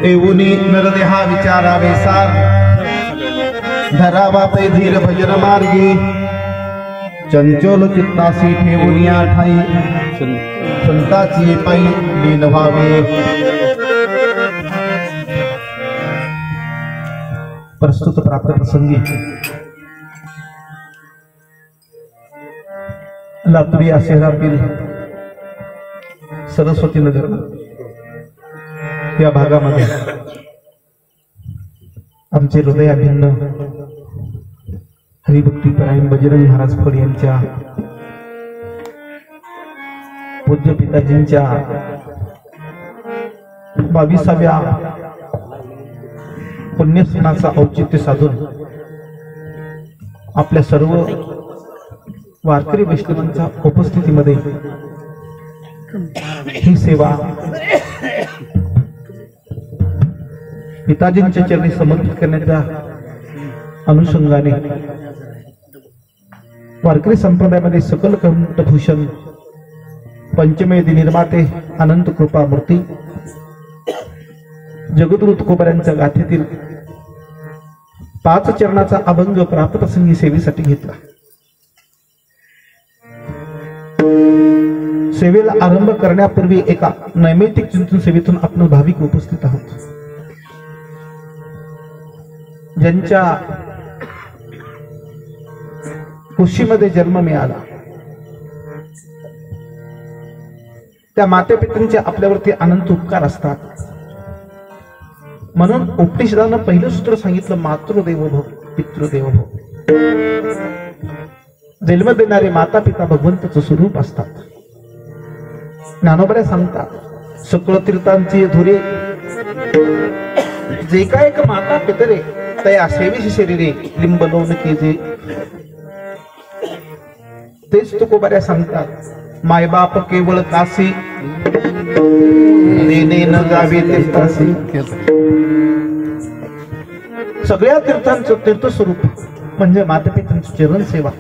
एवुनी नरदेहा विचारावे सार धरावा पै धीर भजन मार्गी चंचल चित्तासी ठेवुनिया ठाई संताची पायी लीन व्हावे। प्रस्तुत प्राप्त प्रसंगी लातूर या शहरातील सरस्वती नगर या भागामध्ये आमचे हृदयाभिन्न हरिभक्तीपरायण बजरंग महाराज फड यांच्या पूज्य पिताजींच्या 22व्या पुण्यस्नाचा औचित्य साधून आपल्या सर्व वारकरी वैष्णवांच्या उपस्थितीमध्ये ही सेवा पिताजींच्या चरणी समर्पित करण्याच्या अनुषंगाने वारकरी संप्रदायामध्ये सकल कंठभूषण पंचमेधी निर्माते अनंत कृपा मूर्ती जगद्गुरु तुकोबारायांच्या गाथेतील 5 चरणाचा अभंग प्राप्त प्रसंगी सेवेसाठी घेतला। सेवेला आरंभ करण्यापूर्वी एका नैमित्तिक चिंतन सेवेतून आपण भाविक उपस्थित आहोत। ज्यांच्या कुशीमध्ये जन्म मिळाला त्या माते पित्यांचे आपल्यावरती अनंत उपकार असतात। म्हणून उपनिषदानं पहिलं सूत्र सांगितलं मातृदेवो भव पितृदेवो भव। जन्म देणारे माता पिता भगवंताचं स्वरूप असतात। ज्ञानोबा सांगतात सकळ तीर्थांची धुरे जे काय एक माता पितरे तया सेवेशी शरीरे लिंब लोन केजे। तेच तुकोबाऱ्या सांगतात मायबाप केवळ काशी देणे न जावे तीर्थासी। सगळ्या तीर्थांचं तीर्थस्वरूप म्हणजे माता पित्यांची चरण सेवा।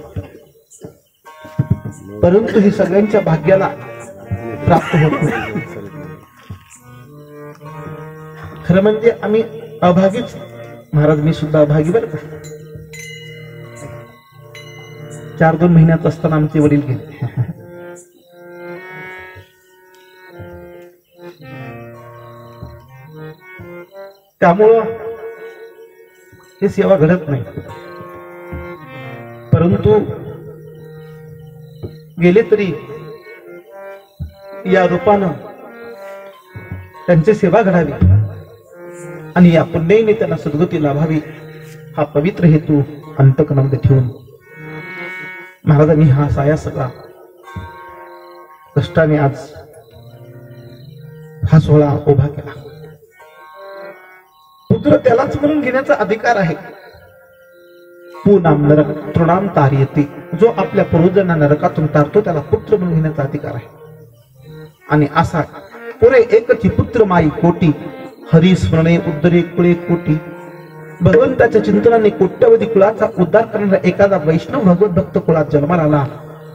परंतु ही सगळ्यांच्या भाग्याला प्राप्त होत नाही। खरं म्हणजे आम्ही अभागीच। महाराज मी सुद्धा अभागी बरं का। 4-2 महिन्यात असताना आमचे वडील गेले। त्यामुळं ही सेवा घडत नाही। परंतु गेले तरी या रूपानं त्यांची सेवा घडावी आणि या पुण्याईने त्यांना सद्गती लाभावी हा पवित्र हेतू अंतकरणामध्ये ठेवून महाराजांनी हा साया सगळा कष्टाने आज हा सोहळा उभा केला। पुत्र त्यालाच म्हणून घेण्याचा अधिकार आहे। पुनाम नरक तृणाम तार्यते, जो आपल्या पूर्वजांना नरकातून तारतो त्याला पुत्र म्हणून घेण्याचा अधिकार आहे। आणि असा पुरे एकची पुत्र माई कोटी हरी स्मरणे उद्धरे कुळे कोटी। भगवंताच्या चिंतनाने कोट्यवधी कुळाचा उद्धार करणारा एखादा वैष्णव भगवत भक्त कुळात जन्माला आला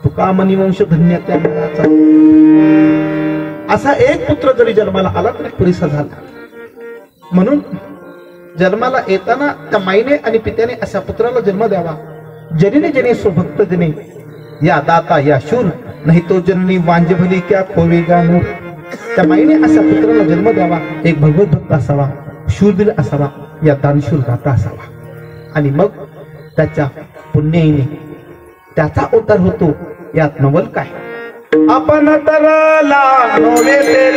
तुका मनिवंश धन्य त्या मुलाचा। असा एक पुत्र जरी जन्माला आला तरी पुरेसा झाला। म्हणून जन्माला येताना त्या माईने आणि पित्याने अशा पुत्राला जन्म द्यावा। जनीने जने स्वभक्त जने या दाता या शूर नाही तो जननी वांज भली क्या खोवे गानूर। त्या माईने अशा पुत्राला जन्म द्यावा, एक भगवत भक्त असावा, शूरवीर असावा, या दानशूर गाता असावा आणि मग त्याच्या पुण्याईने त्याचा उद्धार होतो। यात नवल काय आपण तरला नवे ते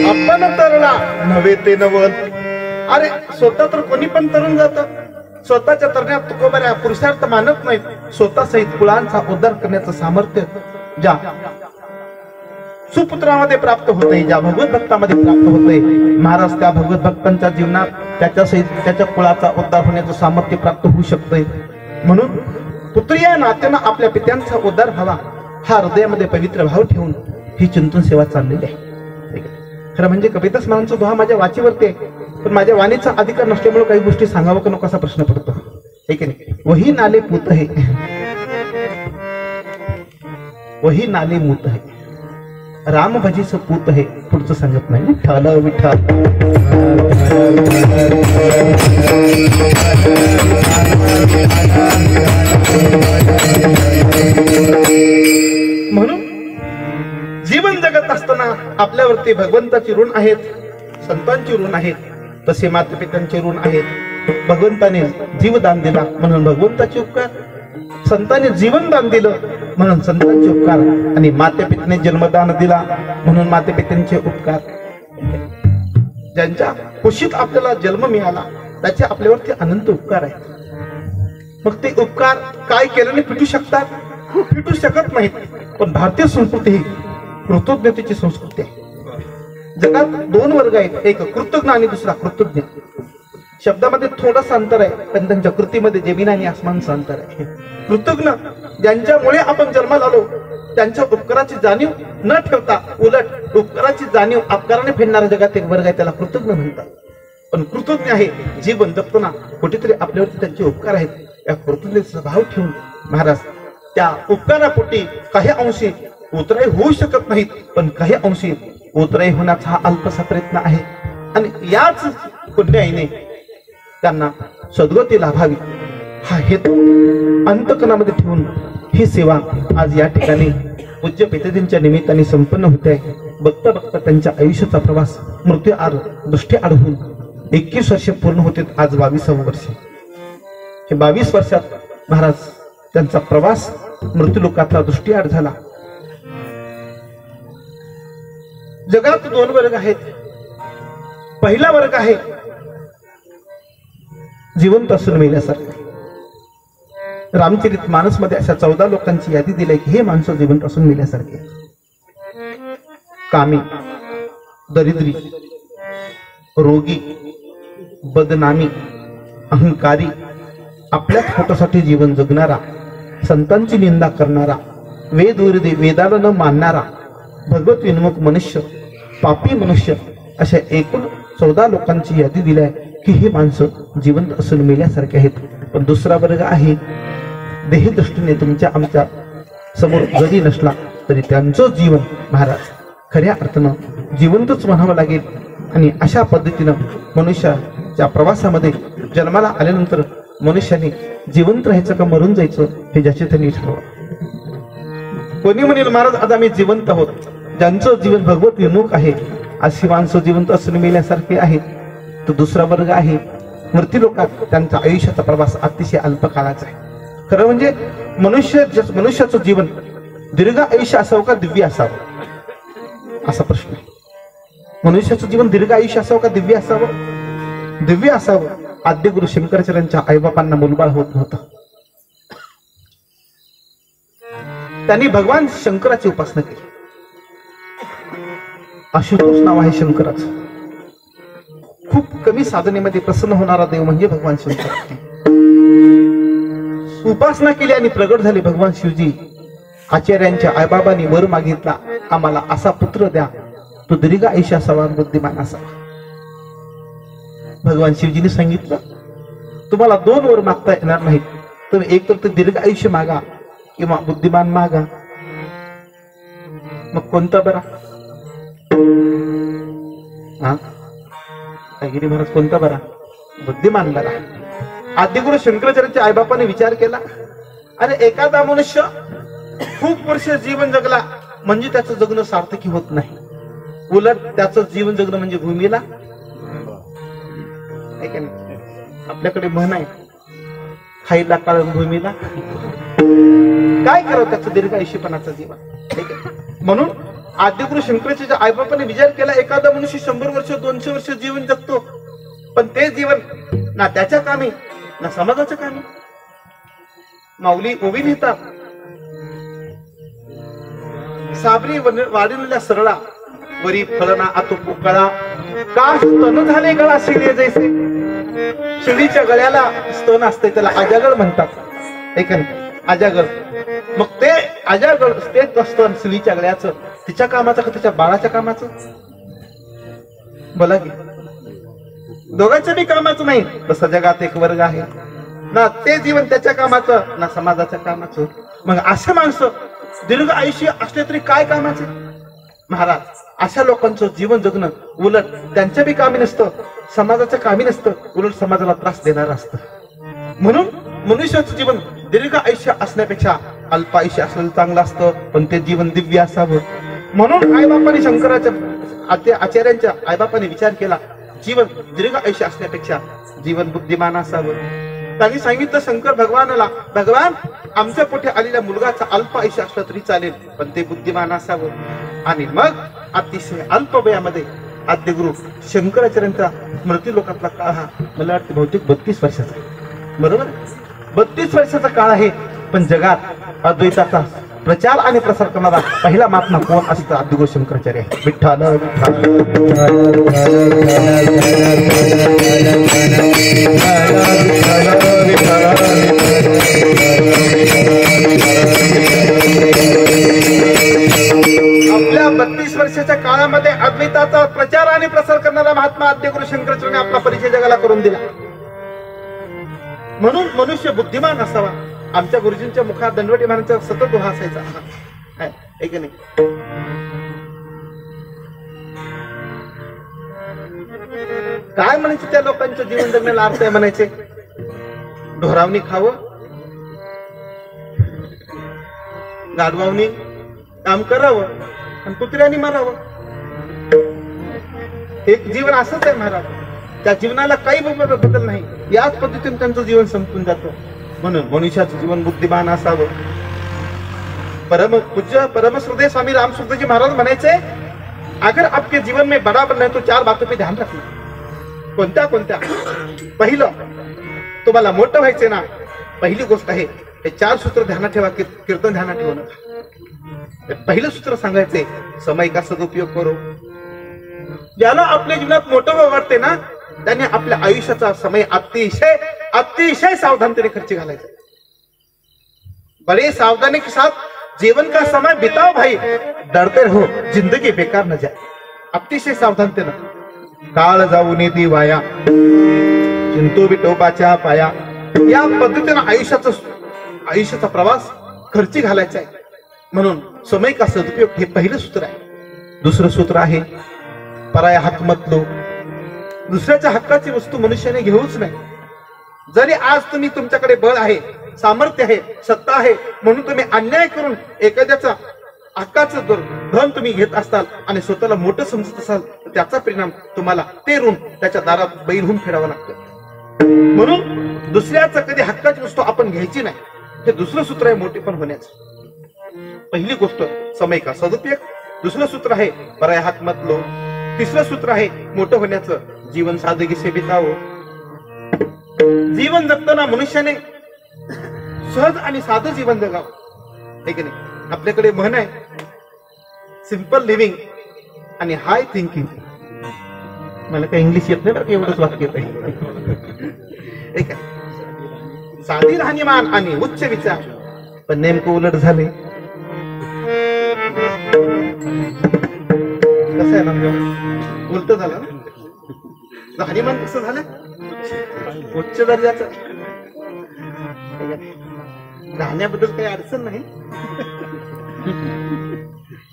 आपण तरला नवे ते नवल। अरे स्वतः तर कोणी पण तरुण जात, स्वतःच्या तरण्यात तुकोबाऱ्या पुरुषार्थ मानत नाहीत। स्वतः सहित कुळांचा उद्धार करण्याचं सामर्थ्य ज्या सुपुत्रामध्ये प्राप्त होते, ज्या भगवत भक्तामध्ये प्राप्त होते, महाराज त्या भगवत भक्तांच्या जीवनात त्याच्या कुळाचा उद्धार होण्याचं सामर्थ्य प्राप्त होऊ शकते. म्हणून पुत्रीय नात्यानं आपल्या पित्यांचा उद्धार व्हावा हा हृदयामध्ये पवित्र भाव ठेवून ही चिंतन सेवा चाललेली आहे. खरं म्हणजे कविताच महाराजांचा दोहा माझ्या वाचीवरती आहे, पण माझ्या वाणीचा अधिकार नसल्यामुळे काही गोष्टी सांगावं का नको असा प्रश्न पडतो. ठीक आहे, वही नाले पूत है, वही नाले मूत है, राम भजीच पूत है, पुढचं सांगत नाही. विठ्ठल विठ्ठल म्हणून जीवन जगत असताना आपल्यावरती भगवंताची ऋण आहेत, संतांची ऋण आहेत, तसे माता पित्यांचे ऋण आहेत. भगवंताने जीवदान दिला म्हणून भगवंताचे उपकार, संतांनी जीवनदान दिलं म्हणून संतांचे उपकार, आणि माते पित्याने जन्मदान दिला म्हणून माते पित्यांचे उपकार. ज्यांच्या कुशीत आपल्याला जन्म मिळाला त्याचे आपल्यावरती अनंत उपकार आहेत. मग ते उपकार काय केल्याने फिटू शकतात? फिटू शकत नाहीत. पण भारतीय संस्कृती ही कृतज्ञतेची संस्कृती आहे. जगात दोन वर्ग आहेत, एक कृतज्ञ आणि दुसरा कृतज्ञ. शब्दामध्ये थोडंसं अंतर आहे, पण त्यांच्या कृतीमध्ये जमीन आणि आसमानचं अंतर आहे. कृतज्ञ ज्यांच्यामुळे आपण जन्माला आलो त्यांच्या उपकाराची जाणीव न ठेवता उलट उपकाराची जाणीव अपकाराने फेडणारा जगात एक वर्ग आहे, त्याला कृतज्ञ म्हणतात. पण कृतज्ञ आहे जीवन जगताना कुठेतरी आपल्यावरती त्यांचे उपकार आहेत, या कृतज्ञतेचा भाव ठेवून महाराज त्या उपकारापोटी काही अंशी उतराई होऊ शकत नाहीत, पण काही अंशी उतराई होण्याचा हा अल्पसा प्रयत्न आहे. आणि याच पुण्याईने त्यांना सद्गती लाभावी हा हेतू अंतकणामध्ये ठेवून ही सेवा आज या ठिकाणी पूज्य पितृंच्या निमित्ताने संपन्न होते आहे. बघता बघता त्यांच्या आयुष्याचा प्रवास मृत्यू आड दृष्टी आड होऊन 21 वर्षे पूर्ण होते. आज 22वे वर्ष. हे 22 वर्षात महाराज त्यांचा प्रवास मृत्यू लोकातला दृष्टी आड झाला. जगात दोन वर्ग आहेत. पहिला वर्ग आहे जिवंत असून मेल्यासारखे. रामचरित मानस मध्ये अशा 14 लोकांची यादी दिली की हे माणसं जिवंत असून मेल्यासारखे. कामी, दरिद्री, रोगी, बदनामी, अहंकारी, आपल्याच पोटासाठी जीवन जगणारा, संतांची निंदा करणारा, वेदाला न मानणारा, भगवत विन्मुख मनुष्य, पापी मनुष्य, अशा एकूण 14 लोकांची यादी दिली आहे की हे माणसं जिवंत असून मेल्यासारखे आहेत. पण दुसरा वर्ग आहे देही दृष्टीने तुमच्या आमच्या समोर जरी नसला तरी त्यांचं जीवन महाराज खऱ्या अर्थानं जिवंतच म्हणावं लागेल. आणि अशा पद्धतीनं मनुष्याच्या प्रवासामध्ये जन्माला आल्यानंतर मनुष्याने जिवंत राहायचं का मरून जायचं हे ज्याचे त्यांनी ठरवा. कोणी म्हणेल महाराज आज आम्ही जिवंत आहोत, ज्यांचं जीवन भगवत विमुख आहे अशी माणसं जिवंत असून मेल्यासारखे आहेत. तो दुसरा वर्ग आहे मृत्यू लोकात त्यांचा आयुष्याचा प्रवास अतिशय अल्प काळाचा आहे. खरं म्हणजे मनुष्याचं जीवन दीर्घ आयुष्य असावं का दिव्य असावं असा प्रश्न आहे. मनुष्याचं जीवन दीर्घ आयुष्य असावं का दिव्य असावं? दिव्य असावं. आद्य गुरु शंकराचार्यांच्या आईबापांना मुलबाळ होत नव्हतं. त्यांनी भगवान शंकराची उपासना केली. आशुतोष नाव आहे शंकराचं. खूप कमी साधनेमध्ये प्रसन्न होणारा देव म्हणजे भगवान शंकर. उपासना केली आणि प्रगट झाले भगवान शिवजी. आचार्यांच्या आईबाबांनी वर मागितला आम्हाला असा पुत्र द्या तो दीर्घ आयुष्य असावा, बुद्धिमान असावा. भगवान शिवजीने सांगितलं तुम्हाला 2 वर मागता येणार नाहीत, तुम्ही एक तर ते दीर्घ आयुष्य मागा किंवा बुद्धिमान मागा. मग कोणता बरा? गिरी महाराज कोणता बरा? बुद्धिमान बरा. आदिगुरु शंकराचार्यांच्या आईबापाने विचार केला आणि एखादा मनुष्य खूप वर्ष जीवन जगला म्हणजे त्याचं जगणं सार्थकी होत नाही. उलट त्याचं जीवन जगणं म्हणजे भूमीला. आपल्याकडे म्हण आहे खाईला काळं भूमीला. काय करावं त्याचं दीर्घ आयुष्यपणाचं जीवन. ठीक आहे. म्हणून आदिगुरु शंकराचार्य आईबापाने विचार केला एखादा मनुष्य 100 वर्ष 200 वर्ष जीवन जगतो पण ते जीवन ना त्याच्या कामी ना समाजाच्या कामी. माऊली ओवी लिहितात साबरी वाढीलेल्या सरळा वरी फळना आतो पोकळा का स्तन झाले गळा शिडी जैसे. शिडीच्या गळ्याला स्तन असते त्याला अजागळ म्हणतात ऐका अजागळ. मग ते अजागळ तेच स्तन शिडीच्या गळ्याचं तिच्या कामाचं का तिच्या बाळाच्या कामाचं बोला की. दोघांच्या बी कामाचं नाही. तसं जगात एक वर्ग आहे ना ते जीवन त्याच्या कामाचं ना समाजाच्या कामाचं. मग असे माणसं दीर्घ आयुष्य असले तरी काय कामाचे महाराज. अशा लोकांचं जीवन जगणं उलट त्यांच्या बी कामी नसतं समाजाच्या कामी नसतं उलट समाजाला त्रास देणार असतं. म्हणून मनुष्याचं जीवन दीर्घ आयुष्य असण्यापेक्षा अल्प आयुष्य असलेलं चांगलं असतं पण ते जीवन दिव्य असावं. म्हणून आईबापाने शंकराच्या आचार्यांच्या आईबापाने विचार केला जीवन दीर्घ आयुष्य असण्यापेक्षा जीवन बुद्धिमान असावं. त्यांनी सांगितलं शंकर भगवानाला भगवान आमच्या पोटी आलेल्या मुलगाचा अल्प आयुष्य असलं तरी चालेल पण ते बुद्धिमान असावं. आणि मग अतिशय अल्प वयामध्ये आद्यगुरु शंकराचार्यांचा स्मृती लोकातला काळ हा मला वाटतं बहुतेक 32 वर्षाचा बरोबर 32 वर्षाचा काळ आहे. पण जगात अद्वैताचा प्रचार आणि प्रसार करणारा पहिला महात्मा कोण असतं आद्यगुरु शंकराचार्य. विठ्ठल आपल्या 32 वर्षाच्या काळामध्ये अद्वैताचा प्रचार आणि प्रसार करणारा महात्मा आद्यगुरु शंकराचार्याने आपला परिचय जगाला करून दिला. म्हणून मनुष्य बुद्धिमान असावा. आमच्या गुरुजींच्या मुखात दंडवटी महाराजांचा सतत दोहा असायचा आहे की नाही. काय म्हणायचे त्या लोकांचं जीवन जगण्याला अर्थ आहे म्हणायचे ढोरावणी खावं गाढवावणी काम करावं आणि कुत्र्यानी मारावं. एक जीवन असंच आहे महाराज. त्या जीवनाला काही बदल नाही. याच पद्धतीने त्यांचं जीवन संपून जातं. म्हणून मनुष्याचं जीवन बुद्धिमान असावं. पूज्य परमश्रद्धेय स्वामी रामसूत्रजी महाराज म्हणायचे अगर आपके जीवन में बड़ा बनना है तो 4 बातों पे ध्यान रखना. कोणत्या कोणत्या. पहिलं तुम्हाला मोठं व्हायचे ना पहिली गोष्ट आहे हे 4 सूत्र ध्यानात ठेवा. कीर्तन ध्यानात ठेवू नका. पहिलं सूत्र सांगायचे समय का सदुपयोग करो. ज्याला आपल्या जीवनात मोठं वाटते ना त्याने आपल्या आयुष्याचा समय अतिशय अतिशय सावधानतेने खर्च घालायचा. बड़े सावधानी के साथ जीवन का समय बिताओ भाई. डरते रहो जिंदगी बेकार न जाए. अतिशय सावधानतेनं काळ जाऊ नेती वाया चिंतू विठोबाच्या पाया. या पद्धतीनं आयुष्याचा प्रवास खर्ची घालायचा आहे. म्हणून समय का सदुपयोग हे पहिलं सूत्र आहे. दुसरं सूत्र आहे पराया हक्क मत लो. दुसऱ्याच्या हक्काची वस्तू मनुष्याने घेऊच नाही. जरी आज तुम्ही तुमच्याकडे बळ आहे सामर्थ्य आहे सत्ता आहे म्हणून तुम्ही अन्याय करून एखाद्याचा हक्काचं धन तुम्ही घेत असाल आणि स्वतःला मोठं समजत असाल तर त्याचा परिणाम तुम्हाला ते ऋण त्याच्या दारात बैलहून फेडावं लागतं. म्हणून दुसऱ्याचा कधी हक्काची वस्तू आपण घ्यायची नाही. हे दुसरं सूत्र आहे मोठेपण होण्याचं. पहिली गोष्ट समय का सदुपयोग. दुसरं सूत्र आहे पराया हक्क मत लो. तिसरं सूत्र आहे मोठं होण्याचं जीवन सादगी से बितावं. जीवन जगताना मनुष्याने सहज आणि साधं जीवन जगावं आहे की नाही. आपल्याकडे म्हण आहे सिंपल लिव्हिंग आणि हाय थिंकिंग. मला काही इंग्लिश येत नाही बरं एवढंच वाक्य येत आहे. साधी राहणीमान आणि उच्च विचार. पण नेमकं उलट झाले. कसं आहे ना उलट झालं ना. राहणीमान कसं झालं उच्च दर्जाचं. राहण्याबद्दल काही अडचण नाही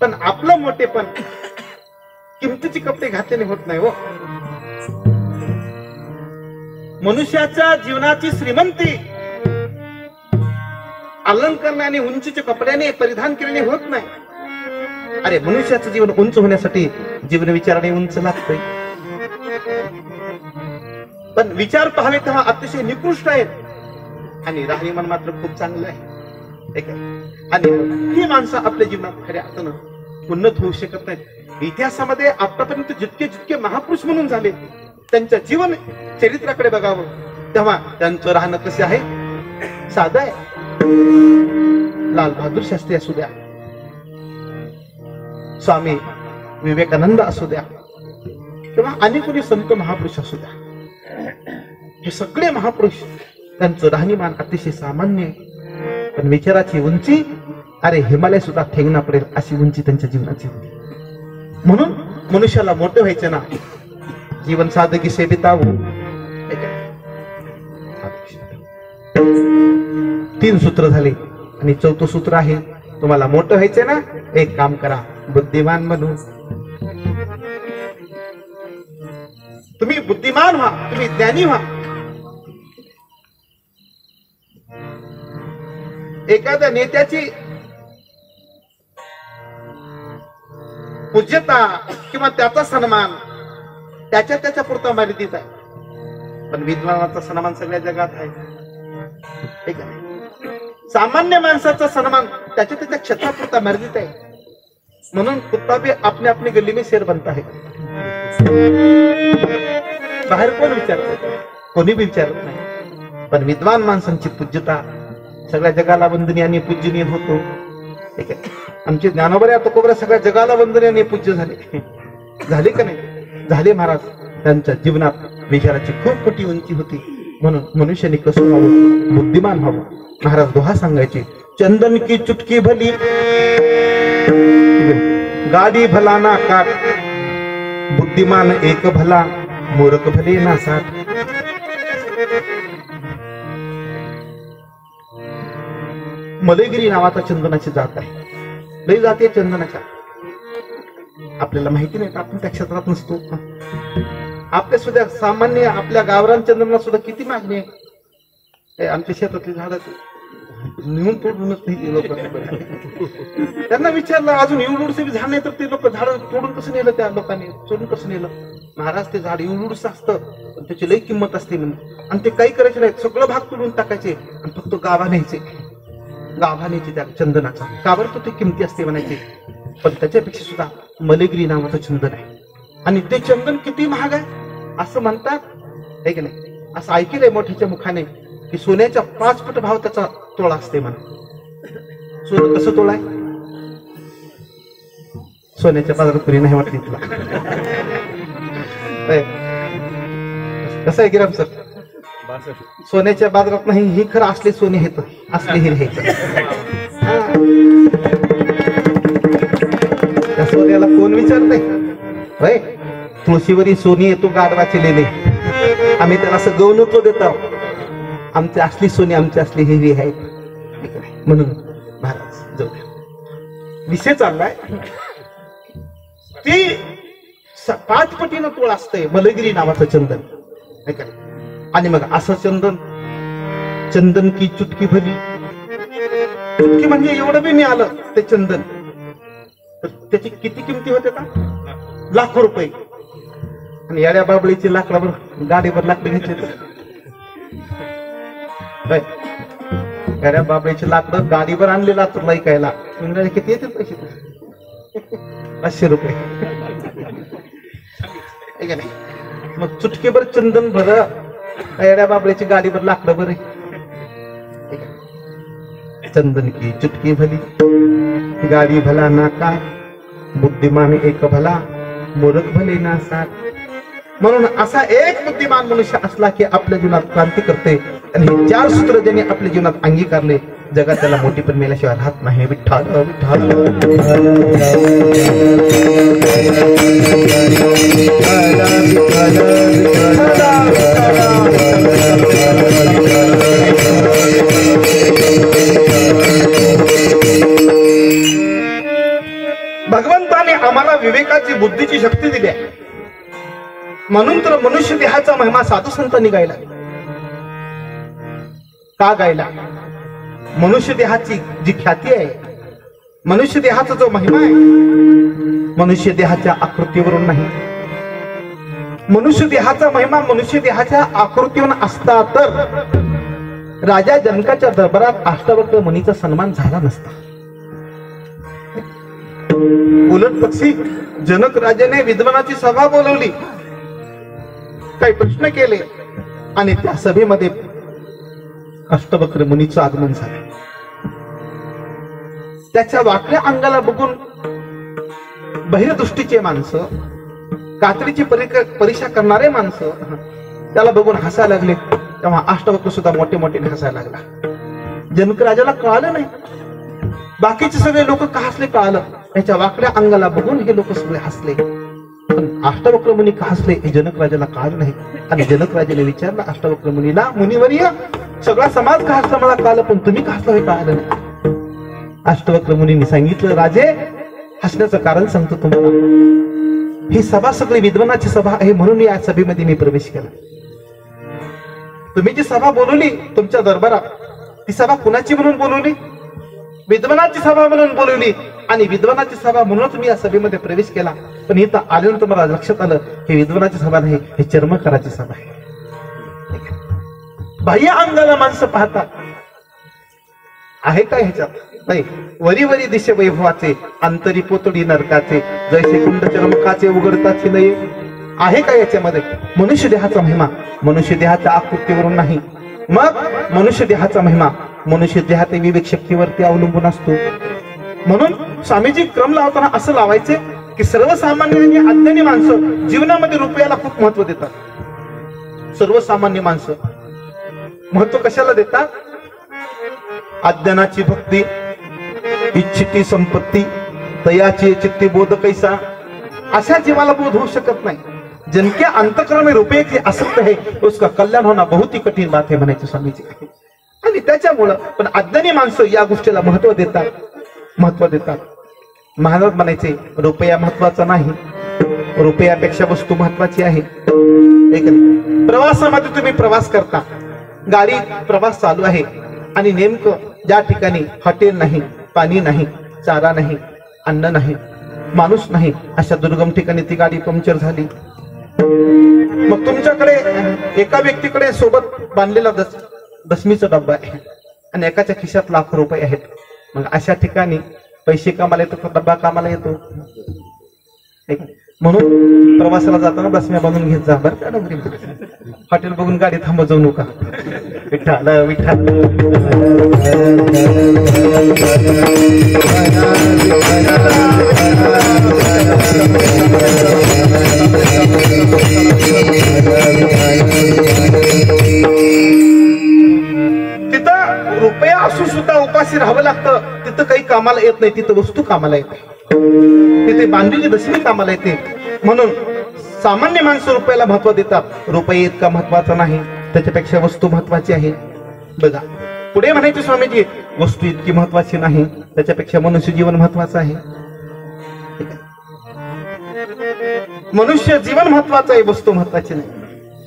पण आपलं मोठेपण किमतीचे कपडे घातल्याने होत नाही हो. मनुष्याच्या जीवनाची श्रीमंती अलंकरणाने आणि उंचीच्या कपड्याने परिधान केल्याने होत नाही. अरे मनुष्याचं जीवन उंच होण्यासाठी जीवन विचाराने उंच लागतंय. पण विचार पाहावे तेव्हा अतिशय निकृष्ट आहेत आणि राहणीमान मात्र खूप चांगलं आहे. आणि ही माणसं आपल्या जीवनात खऱ्या अर्थानं उन्नत होऊ शकत नाहीत. इतिहासामध्ये आतापर्यंत जितके जितके महापुरुष म्हणून झाले त्यांच्या जीवन चरित्राकडे बघावं तेव्हा त्यांचं राहणं कसं आहे साधं आहे. लाल बहादूर शास्त्री असू द्या स्वामी विवेकानंद असू द्या किंवा अनेक कोणी संत महापुरुष असू द्या, हे सगळे महापुरुष त्यांचं राहणीमान अतिशय सामान्य आहे, पण विचाराची उंची अरे हिमालय सुद्धा ठेंगणा पडेल अशी उंची त्यांच्या जीवनाची होती. म्हणून मनुष्याला मोठे व्हायचे ना, जीवन साधकी सेवितावू. 3 सूत्र झाले आणि 4थं सूत्र आहे, तुम्हाला मोठं व्हायचे ना, एक काम करा, बुद्धिमान बनू. तुम्ही बुद्धिमान व्हा, तुम्ही ज्ञानी व्हा. एखाद्या नेत्याची पूज्यता किंवा त्याचा सन्मान त्याच्या पुरता मर्यादित आहे, पण विद्वानाचा सन्मान सगळ्या जगात आहे. ठीक आहे, सामान्य माणसाचा सन्मान त्याच्या क्षेत्रापुरता मर्यादित आहे. म्हणून कुत्ता भी अपने अपनी गली में शेर बनता है. बाहेर कोण विचारत, कोणी बी विचारत नाही, पण विद्वान माणसांची पूज्यता सगळ्या जगाला वंदनीय आणि पूजनीय होतो. ठीक आहे, आमचे ज्ञानोबा तुकोबरा सगळ्या जगाला वंदनीय आणि पूज्य झाले का नाही? झाले महाराज. त्यांच्या जीवनात विचाराची खूप मोठी उंची होती. म्हणून मनुष्याने कसं व्हावं, बुद्धिमान व्हावं. महाराज दोहा सांगायचे, चंदन की चुटकी भली गाडी भला ना काट, बुद्धिमान एक भला मूर्ख भले ना साठ. मलयगिरी नावाचा चंदनाची जात आहे, लई जाती आहे चंदनाच्या. आपल्याला माहिती नाही, आपण त्या क्षेत्रात नसतो. आपल्या सुद्धा सामान्य आपल्या गावरान चंदनाला सुद्धा किती मागणी आहे. आमच्या शेतातली झाड नेऊन तोडूनच नाही लोक. त्यांना विचारलं अजून एवढूडसे झाड नाही तर ते लोक झाड तोडून कसं नेलं, त्या लोकांनी तोडून कसं नेलं. महाराज ते झाड एवढूडस असतं पण त्याची लई किंमत असते म्हणून, आणि ते काही करायचे नाही, सगळं भाग तोडून टाकायचे आणि फक्त गाभा न्यायचे. गाभा न्यायचे त्या चंदनाचा, काबर तो ते किमती असते म्हणायचे. पण त्याच्यापेक्षा सुद्धा मलयगिरी नावाचं चंदन आहे, आणि ते चंदन किती महाग आहे असं म्हणतात, आहे की नाही? असं ऐकलंय मोठ्याच्या मुखाने की सोन्याच्या 5 पट भाव त्याचा तोळा असते म्हणा. सोनं कसं तोळा आहे? सोन्याच्या बाजारात कुणी नाही वाटली तुला. कसं आहे गिराम सर? सोन्याच्या बाजारात नाही, ही खरं असले सोने आहेत, असले हे घ्यायचं. त्या सोन्याला कोण विचारतंय? तुळशीवरी सोनी येतो गाढवाचे लेणे, आम्ही त्याला असं गौणत्व देतो. आमची असली सोनी, आमची असली हेवी आहेत. म्हणून महाराज जाऊ द्या, विषय चाललाय. ती 5 पटीनं तोळ असतंय मलयगिरी नावाचं चंदन. आणि मग असं चंदन, चंदन की चुटकी भली, चुटकी म्हणजे एवढं बी मिळालं ते चंदन तर त्याची किती किमती होते का? लाखो रुपये. आणि येड्या बाबळीची लाकडावर गाडीवर लाकडी घेतले तर येड्या बाबळीची लाकडं गाडीवर आणले लातूरला ऐकायला किती येते पैसे? 500 रुपये. मग चुटकीभर चंदन भर येड्या बाबळीची गाडीवर लाकडं बरे. चंदन की चुटकी भली गाडी भला ना का, बुद्धिमान एक भला मूर्ख भले ना साठ. म्हणून असा एक बुद्धिमान मनुष्य असला की आपल्या जीवनात क्रांती करते. आणि हे 4 सूत्र ज्यांनी आपल्या जीवनात अंगीकारले, जगात त्याला मोठी पण मेल्याशिवाय राहत नाही. विठ्ठल विठ्ठल. भगवंताने आम्हाला विवेकाची, बुद्धीची शक्ती दिली आहे. म्हणून तर मनुष्य देहाचा महिमा साधू संतांनी गायला. का गायला? मनुष्य देहाची जी ख्याती आहे, मनुष्य देहाचा जो महिमा आहे, मनुष्य देहाच्या आकृतीवरून नाही. मनुष्य देहाचा महिमा मनुष्य देहाच्या आकृतीवरून असता तर राजा जनकाच्या दरबारात अष्टवक्र मुनीचा सन्मान झाला नसता. उलट पक्षी जनक राजाने विद्वानाची सभा बोलवली, काही प्रश्न केले आणि त्या सभेमध्ये अष्टवक्र मुनीचं आगमन झालं. त्याच्या वाकड्या अंगाला बघून बहिर्दृष्टीचे माणसं, कात्रीची परीक्षा करणारे माणसं त्याला बघून हसायला लागले. तेव्हा अष्टवक्र सुद्धा मोठे मोठे हसायला लागला. जनक राजाला कळालं नाही. बाकीचे सगळे लोक का हसले कळालं. त्याच्या वाकड्या अंगाला बघून हे लोक सगळे हसले. पण अष्टवक्र मुनी का हसले हे जनक राजाला कळालं नाही. आणि जनक राजाने विचारलं अष्टवक्र मुनीला, मुनिवर्य सगळा समाज का हसला मला कळालं, पण तुम्ही का हसला हे कळालं नाही. अष्टवक्र मुनींनी सांगितलं, राजे हसण्याचं कारण सांगतो तुम्हाला. ही सभा सगळी विद्वानाची सभा आहे म्हणून या सभेमध्ये मी प्रवेश केला. तुम्ही जी सभा बोलवली तुमच्या दरबारात, ती सभा कुणाची म्हणून बोलवली? विद्वानाची सभा म्हणून बोलवली. आणि विद्वानाची सभा म्हणून तुम्ही या सभेमध्ये प्रवेश केला. पण इथं आल्यानंतर मला लक्षात आलं हे विद्वानाची सभा नाही, हे चर्मकाराची सभा आहे. बाह्य अंगाला माणसं पाहतात, आहे काय ह्याच्यात नाही. वरी वरी दिशे वैभवाचे, अंतरी पोतडी नरकाचे, जैसे कुंड चर्मकाचे उघडताची नाही. आहे का याच्यामध्ये? मनुष्य देहाचा महिमा मनुष्य देहाच्या आकृतीवरून नाही. मग मनुष्य देहाचा महिमा मनुष्य देहाच्या विवेक शक्तीवरती अवलंबून असतो. म्हणून स्वामीजी क्रम लावताना असं लावायचे की सर्वसामान्य आणि अज्ञानी माणसं जीवनामध्ये रुपयाला खूप महत्व देतात. सर्वसामान्य माणसं महत्व कशाला देतात? अज्ञानाची भक्ती, इच्छिती संपत्ती, तयाची चित्ती बोध कैसा, अशा जीवाला बोध होऊ शकत नाही. जिनके अंतकरण में रुपये की आसक्त है उसका कल्याण होना बहुत ही कठीण बात है म्हणायचे स्वामीजी. आणि त्याच्यामुळं पण अज्ञानी माणसं या गोष्टीला महत्व देतात. महाराज म्हणायचे रुपया महत्वाचा नाही, रुपयापेक्षा वस्तू महत्वाची आहे. प्रवासामध्ये तुम्ही प्रवास करता, गाडी प्रवास चालू आहे आणि नेमकं ज्या ठिकाणी हॉटेल नाही, पाणी नाही, चारा नाही, अन्न नाही, माणूस नाही, अशा दुर्गम ठिकाणी ती गाडी पंक्चर झाली. मग तुमच्याकडे एका व्यक्तीकडे सोबत बांधलेला दशमीचा डब्बा आहे आणि एकाच्या खिशात लाखो रुपये आहेत. मग अशा ठिकाणी पैसे कामाला येतो, डब्बा कामाला येतो. म्हणून प्रवासाला जाताना दशम्या बांधून घेत जा बरं का. डोंगरी हॉटेल बघून गाडी थांबत जाऊ नका. विठ्ठल विठ्ठल. तिथं रुपया असून सुद्धा उपाशी राहावं लागतं. तिथं काही कामाला येत नाही, तिथं वस्तू कामाला येते, तिथे बांधलेली दशमी कामाला येते. म्हणून सामान्य माणसं रुपयाला महत्व देतात. रुपये इतका महत्वाचा नाही, त्याच्यापेक्षा वस्तू महत्वाची आहे. बघा पुढे म्हणायचे स्वामीजी, वस्तू इतकी महत्वाची नाही, त्याच्यापेक्षा मनुष्य जीवन महत्वाचं आहे. मनुष्य जीवन महत्वाचं आहे, वस्तू महत्वाची नाही.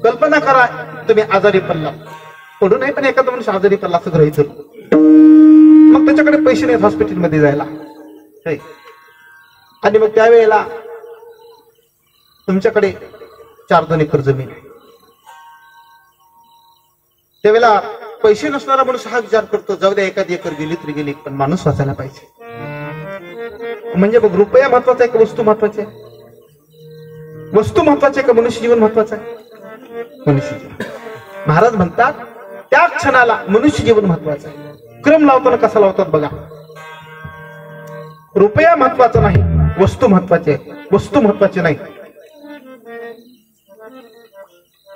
कल्पना करा तुम्ही आजारी पडला, पडू नाही पण एखादा मनुष्य आजारी पडला असं गृहीत धरू, मग त्याच्याकडे पैसे नाहीत हॉस्पिटलमध्ये जायला. आणि मग त्यावेळेला तुमच्याकडे 4-2 एकर जमीन आहे. त्यावेळेला पैसे नसणारा मनुष्य हा विचार करतो, जाऊ द्या एखादी एकर गेली तरी गेली, पण माणूस वाचायला पाहिजे. म्हणजे बघ रुपया महत्वाचा आहे का वस्तू महत्वाची आहे? वस्तू महत्वाची आहे का मनुष्य जीवन महत्वाचं आहे? मनुष्य जीवन. महाराज म्हणतात त्या क्षणाला मनुष्य जीवन महत्वाचं आहे. क्रम लावताना कसा लावतात बघा. रुपया महत्वाचा नाही, वस्तू महत्वाची आहे. वस्तू महत्वाची नाही,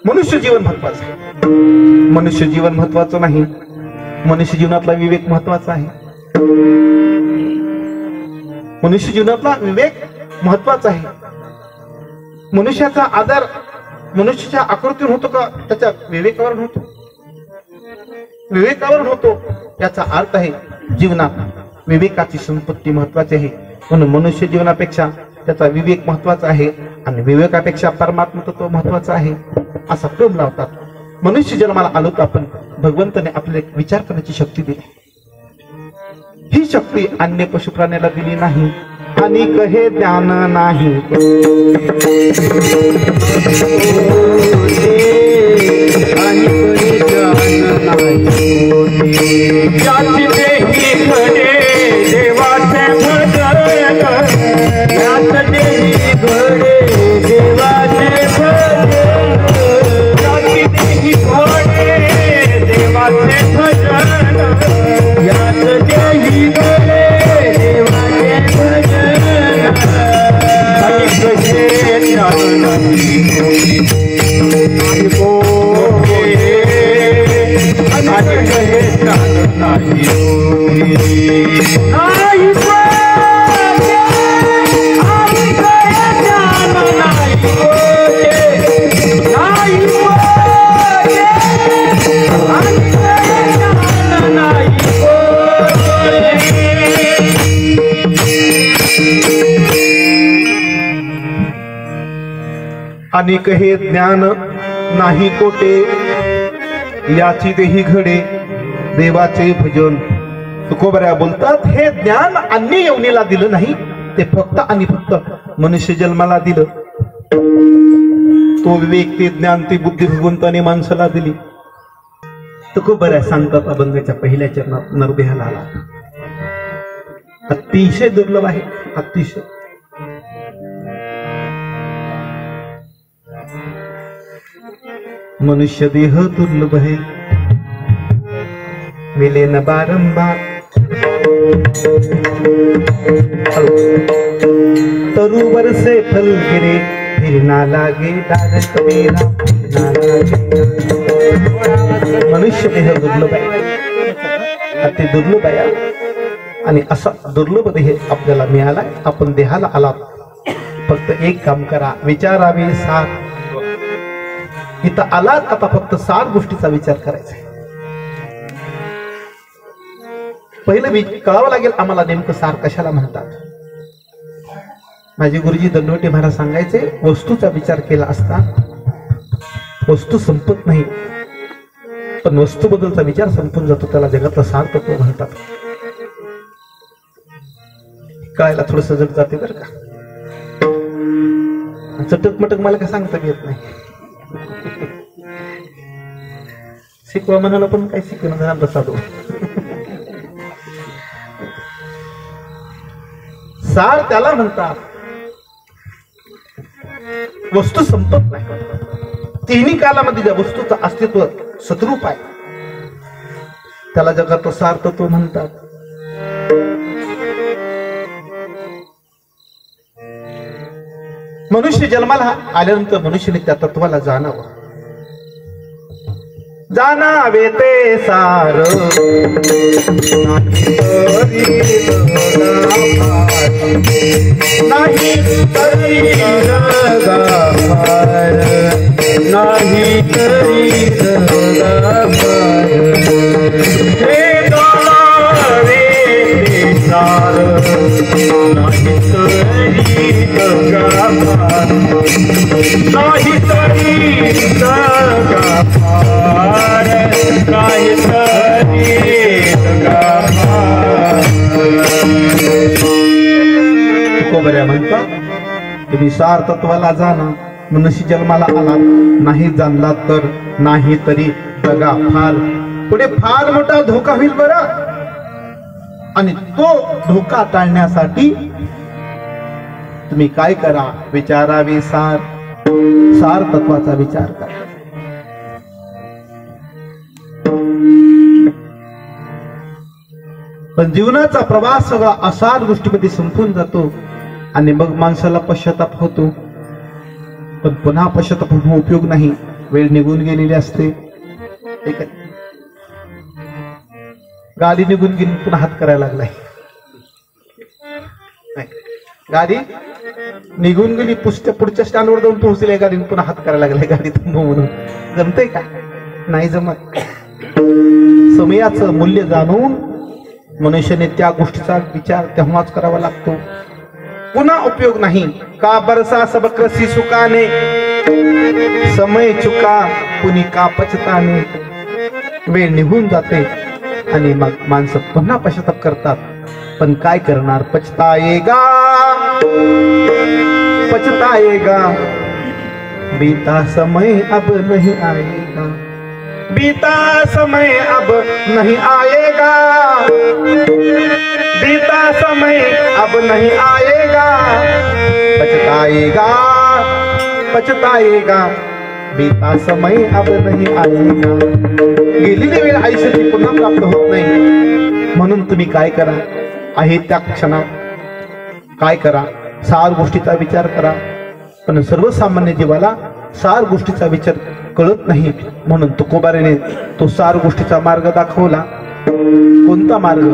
मनुष्य जीवन महत्वाचं आहे. मनुष्य जीवन महत्वाचं नाही, मनुष्य जीवनातला विवेक महत्वाचा आहे. मनुष्य जीवनातला विवेक महत्वाचा आहे. मनुष्याचा आदर मनुष्याच्या आकृतीवर होतो का त्याच्या विवेकावर होतो? विवेकावर होतो. याचा अर्थ आहे जीवनात विवेकाची संपत्ती महत्वाची आहे. म्हणून मनुष्य जीवनापेक्षा त्याचा विवेक महत्वाचा आहे आणि विवेकापेक्षा परमात्मा तत्व महत्वाचा आहे, असा क्रम लावतात. मनुष्य जन्माला आलो तर आपण भगवंताने आपल्याला विचार करण्याची शक्ती दिली. ही शक्ती अन्य पशु प्राण्याला दिली नाही. आणि कहे ज्ञान नाही, ज्याची देही घडे देवाचे भजन, ज्याची देही घडे देवाचे भजन, ज्याची देही घडे देवाचे भजन, याच देही घडे देवाचे भजन. नाही अनेक हे ज्ञान नाही कोटे, याची देही घडे देवाचे भजन. तुकोबऱ्या बोलतात, हे ज्ञान अन्य येवनीला दिलं नाही, ते फक्त आणि फक्त मनुष्य जन्माला दिलं. तो विवेक, ते ज्ञान, ती बुद्धी भगवंताने माणसाला दिली. तुकोबऱ्या सांगतात, अभंगाच्या पहिल्या चरणात नरदेहाला आला. अतिशय दुर्लभ आहे, अतिशय. मनुष्य देह दुर्लभ है, मिले न बारंबार. तरुवर से फल गिरे फिर ना लागे डारक मेरा, ना लागे. मनुष्य देह दुर्लभ आहे, अति दुर्लभ आहे. आणि असा दुर्लभ देह आपल्याला मिळाला. आपण देहाला आलात, फक्त एक काम करा, विचारावे सार. इथं आलात, आता फक्त 7 गोष्टीचा विचार करायचा आहे. पहिलं कळावं लागेल आम्हाला नेमकं सार कशाला म्हणतात. माझे गुरुजी दंडवटे महाराज सांगायचे, वस्तूचा विचार केला असता वस्तू संपत नाही, पण वस्तूबद्दलचा विचार संपून जातो. त्याला जगातलं सार तत्व म्हणतात. कळायला थोडस जग जाते बरं का. चटक मटक मला काय सांगता येत नाही. शिकवा म्हणाला पण काही शिकवणं साधू. सार त्याला म्हणतात, वस्तू संपत नाही. तिन्ही कालामध्ये ज्या वस्तूचं अस्तित्व सद्रूप आहे त्याला जगात सार तत्व म्हणतात. मनुष्य जन्माला आल्यानंतर मनुष्याने त्या तत्वाला जाणावं. जाणावे ते सार नाही तरी जगाभार, नाही तरी जगाभार. हे जाणावे ते सार, नाही तरी जगाभार, नाही तरी जगाभार, नाही तरी जगाभार. तुकोबऱ्या म्हणतात, तुम्ही सार तत्वाला जाणा. मनुष्य जन्माला आला, नाही जाणला तर नाही तरी जगा फार. पुढे फार मोठा धोका होईल बरं. आणि तो धोका टाळण्यासाठी तुम्ही काय करा, विचारावे सार. सार तत्वाचा विचार करा. पण जीवनाचा प्रवास सगळा असार गोष्टीमध्ये संपून जातो आणि मग माणसाला पश्चाताप होतो. पण पुन्हा पश्चाताप होऊन उपयोग नाही, वेळ निघून गेलेली असते. गाडी निघून गेली, पुन्हा हात करायला लागलाय. गाडी निघून गेली, पुढच्या स्टँडवर जाऊन पोहोचली गाडी, पुन्हा हात करायला लागलाय गाडी थांबव म्हणून. जमतंय का? नाही जमत. समयाचं मूल्य जाणून मनुष्याने त्या गोष्टीचा विचार तेव्हाच करावा लागतो, पुन्हा उपयोग नाही. का बरसा सबक रसी सुकाने, समय चुका कुणी का पछताने. वेळ निघून जाते आणि मग माणसं पुन्हा पश्चाताप करतात. पण काय करणार, पछताएगा पछताएगा, बीता समय अब नहीं आएगा, बीता समय अब नहीं आएगा, बीता समय अब नहीं आएगा, पछताएगा पछताएगा, बीता समय अब नहीं आएगा. गेलेली वेळ आयुष्याची पुन्हा प्राप्त होत नाही. म्हणून तुम्ही काय करा, आहे त्या क्षणात काय करा, 4 गोष्टीचा विचार करा. पण सर्वसामान्य जीवाला 4 गोष्टीचा विचार कळत नाही. म्हणून तुकोबाऱ्याने तो 4 गोष्टीचा मार्ग दाखवला. कोणता मार्ग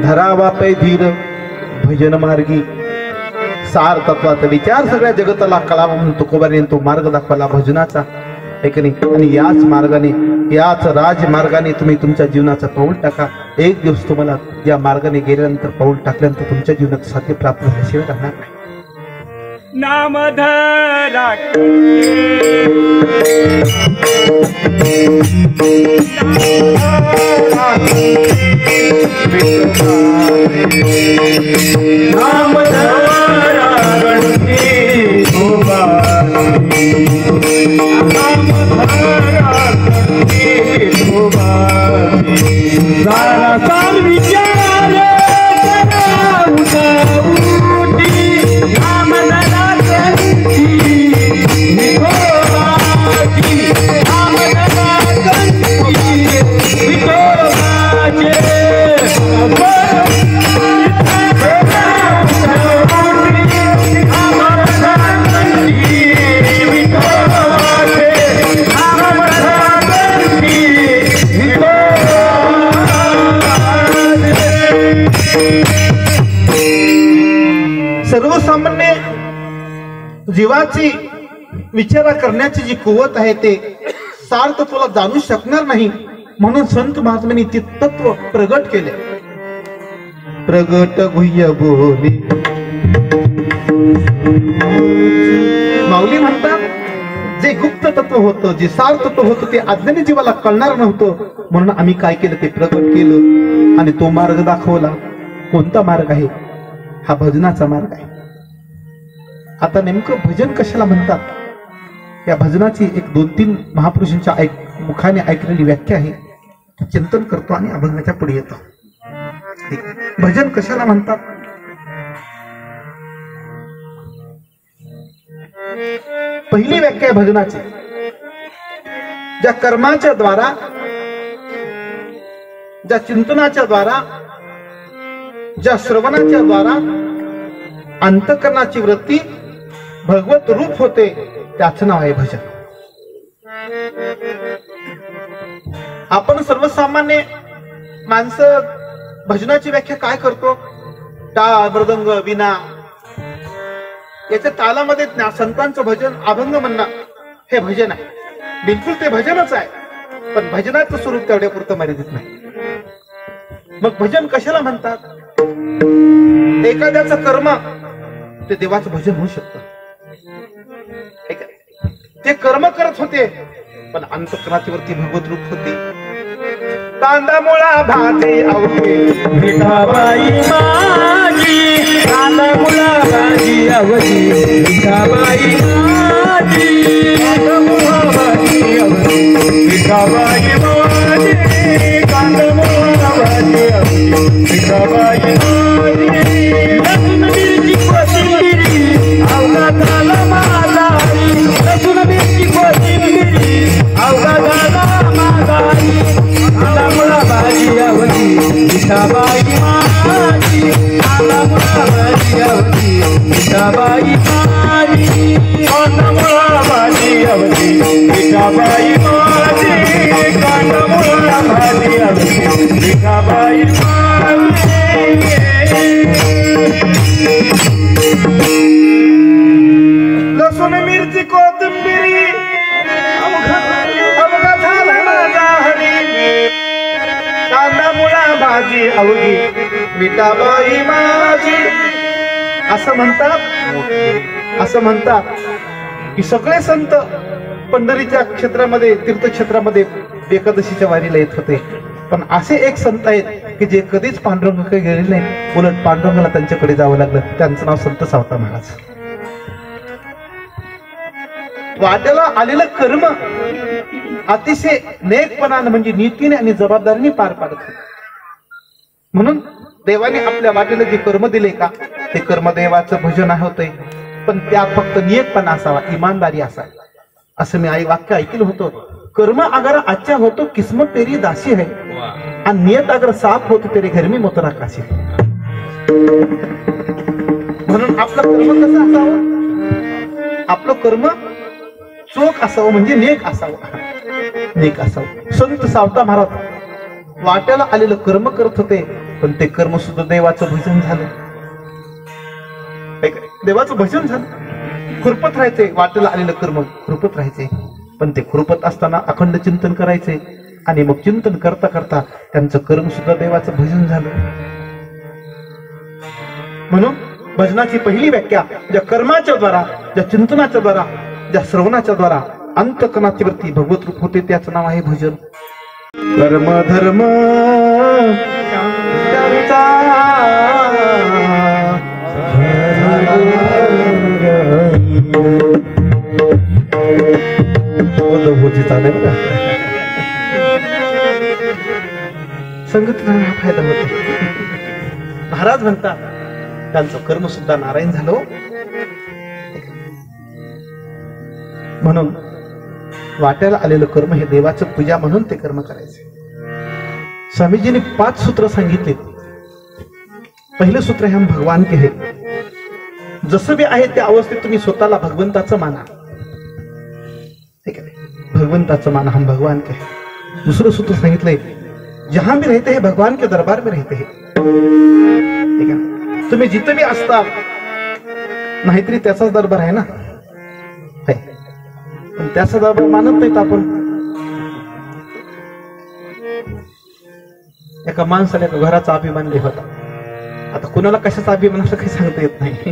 धरावा पै धीर भजन मार्गी सार तत्वाचा विचार सगळ्या जगताला कळावा म्हणून तुकोबाने तो मार्ग दाखवला भजनाचा आहे की नाही. आणि याच मार्गाने याच राजमार्गाने तुम्ही तुमच्या जीवनाचं पाऊल टाका. एक दिवस तुम्हाला या मार्गाने गेल्यानंतर पाऊल टाकल्यानंतर तुमच्या जीवनात साध्य प्राप्त झाल्याशिवाय राहणार नाही. नामधरा सर्वसामान्य जीवाची विचार करण्याची जी कुवत आहे ते सार तत्वाला जाणू शकणार नाही. म्हणून संत महात्म्यांनी ते तत्व प्रगट केले. प्रगट गुह्य बोली माऊली म्हणतात जे गुप्त तत्व होतं जे सार तत्व होतं ते अज्ञानी जीवाला कळणार नव्हतं. म्हणून आम्ही काय केलं ते प्रगट केलं आणि तो मार्ग दाखवला. कोणता मार्ग आहे? हा भजनाचा मार्ग आहे. आता नेमकं भजन कशाला म्हणतात? या भजनाची एक 2-3 महापुरुषांच्या मुखाने ऐकलेली व्याख्या आहे. चिंतन करतो आणि अभंगाच्या पुढे येतो. भजन कशाला म्हणतात? पहिली व्याख्या आहे भजनाची, ज्या कर्माच्या द्वारा ज्या चिंतनाच्या द्वारा ज्या श्रवणाच्या द्वारा अंतःकरणाची वृत्ती भगवत रूप होते त्याचं नाव आहे भजन. आपण सर्वसामान्य माणसं भजनाची व्याख्या काय करतो? टाळ मृदंग विना याच्या तालामध्ये संतांचं भजन अभंग म्हणणं हे भजन आहे. बिलकुल ते भजनच आहे, पण भजनाचं स्वरूप तेवढ्या पुरतं मर्यादित नाही. मग भजन कशाला म्हणतात? एखाद्याचं कर्म ते देवाचं भजन होऊ शकतं. ते कर्म करत होते पण अंतःकरणाची वरती भगवत रूप होते. कांदा मुळा भाजी आवडते विठाबाई माझी, कांदा मुळा भाजी आवडी विठाबाई माझी, कांदा मुळा भाजी आवडी विठाबाई माझी, कांदा मुळा भाजी आवडी विठाबाई माझी. लसूण मिरची कोथिंबिरी अवघाताला माझारी, लसूण मिरची कोथिंबिरी अवघाताला माझारी, कांदा मुळा भाजी आवडी विठाबाई माझी, कांदा मुळा भाजी आवडी विठाबाई माझी, कांदा मुळा भाजी आवडी विठाबाई माझी, कांदा मुळा भाजी आवडी विठाबाई माझी. लसूण मिरची कोथिंबिरी अवघाताला माझा हरी, कांदा मुळा भाजी आवडी विठाबाई माझी. असं म्हणतात की सगळे संत पंढरीच्या क्षेत्रामध्ये तीर्थक्षेत्रामध्ये एकादशीच्या वारीला येत होते. पण असे एक संत आहेत की जे कधीच पांडुरंगाकडे गेले नाही, उलट पांडुरंगाला त्यांच्याकडे जावं लागलं. त्यांचं नाव संत सावता महाराज. वाट्याला आलेलं कर्म अतिशय नेकपणानं म्हणजे नीतीने आणि जबाबदारीने पार पाडत होते. म्हणून देवाने आपल्या वाटेला जे कर्म दिले का ते कर्म देवाचं भजन होतंय, पण त्यात फक्त नियतपणा असावा, इमानदारी असावी. असं मी आई वाक्य ऐकलं होतं. कर्म अगर अच्छा हो तो किस्मत तेरी दासी है, आणि नियत अगर साफ हो तो तेरे घर में मोतरा काशी. म्हणून आपलं कर्म कसं असावं? आपलं कर्म चोख असावं म्हणजे नेक असावं. नेक असावं. संत सावता महाराज वाट्याला आलेलं कर्म करत होते, पण ते कर्म सुद्धा देवाचं भजन झालं. देवाचं भजन झालं. खुरपत राहायचे, वाट्याला आलेलं कर्म खुरपत राहायचे, पण ते खुरपत असताना अखंड चिंतन करायचे आणि मग चिंतन करता करता त्यांचं कर्म सुद्धा देवाचं भजन झालं. म्हणून भजनाची पहिली व्याख्या ज्या कर्माच्या द्वारा, ज्या चिंतनाच्या द्वारा, ज्या श्रवणाच्या द्वारा अंतकरणाची वृत्ती भगवत रूप होते, त्याचं नाव आहे भजन. कर्म धर्म संगत हा फायदा होतो. महाराज म्हणतात त्यांचं कर्म सुद्धा नारायण झालं. म्हणून वाट्याला आलेलं कर्म हे देवाचं पूजा म्हणून ते कर्म करायचे. स्वामीजीने 5 सूत्र सांगितले. पहिले सूत्र हे हम भगवान के है. जसं बी आहे त्या अवस्थेत तुम्ही स्वतःला भगवंताचं माना. ठीक आहे, भगवंताचं माना, हम भगवान के है. दुसरं सूत्र सांगितलंय जहां भी रहते हैं भगवान के दरबार में रहते हैं. ठीक आहे, तुम्ही जिथं बी असता नाहीतरी त्याचाच दरबार आहे ना. पण त्याचा दरबार मानत नाहीत आपण. एका माणसाला एका घराचा अभिमान होता. आता कुणाला कशाचा अभिमान असं काही सांगता येत नाही.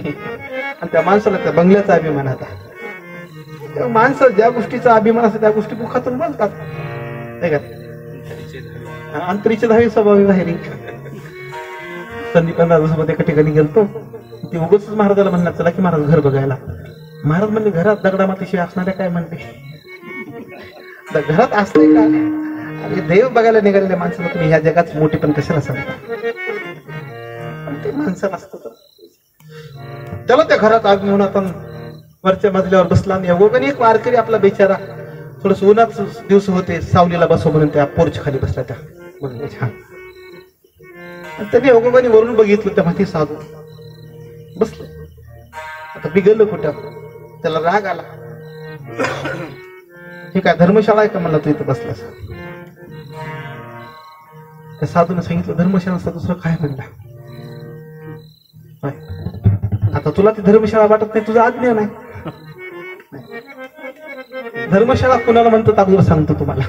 आणि त्या माणसाला त्या बंगल्याचा अभिमान होता. माणसं ज्या गोष्टीचा अभिमान असतो त्या गोष्टी मुखातून बोलतात. अंतरीचे धावे स्वभावी बाहेरी. संदीप महाराजांसोबत एका ठिकाणी गेलतो. ती उगाच महाराजाला म्हणणार चला की महाराज घर बघायला. महाराज म्हणजे घरात दगडा मातीशिवाय असणाऱ्या काय म्हणते, घरात असते का. आणि देव बघायला निघालेल्या माणसाला तुम्ही ह्या जगात मोठी पण कशाला सांगता. ते माणसाला असतं त्याला त्या घरात अभिमानात वरच्या मजल्यावर बसला. आणि एवढं एक वारकरी आपला बेचारा थोडस उन्हाच दिवस होते, सावलीला बसव म्हणून त्या पोर्च खाली बसला. त्या बोलले छान. त्यांनी ओगोबानी वरून बघितलं त्या माती साधू बसलं. आता बिघडलं कुठं, त्याला राग आला. हे काय धर्मशाळा आहे का म्हणला तू इथं बसलास. त्या साधूने सांगितलं धर्मशाळा दुसरं काय म्हणला. आता तुला ती धर्मशाळा वाटत नाही, तुझा आज्ञा नाही. धर्मशाळा कुणाला म्हणतात अगोदर सांगतो तुम्हाला.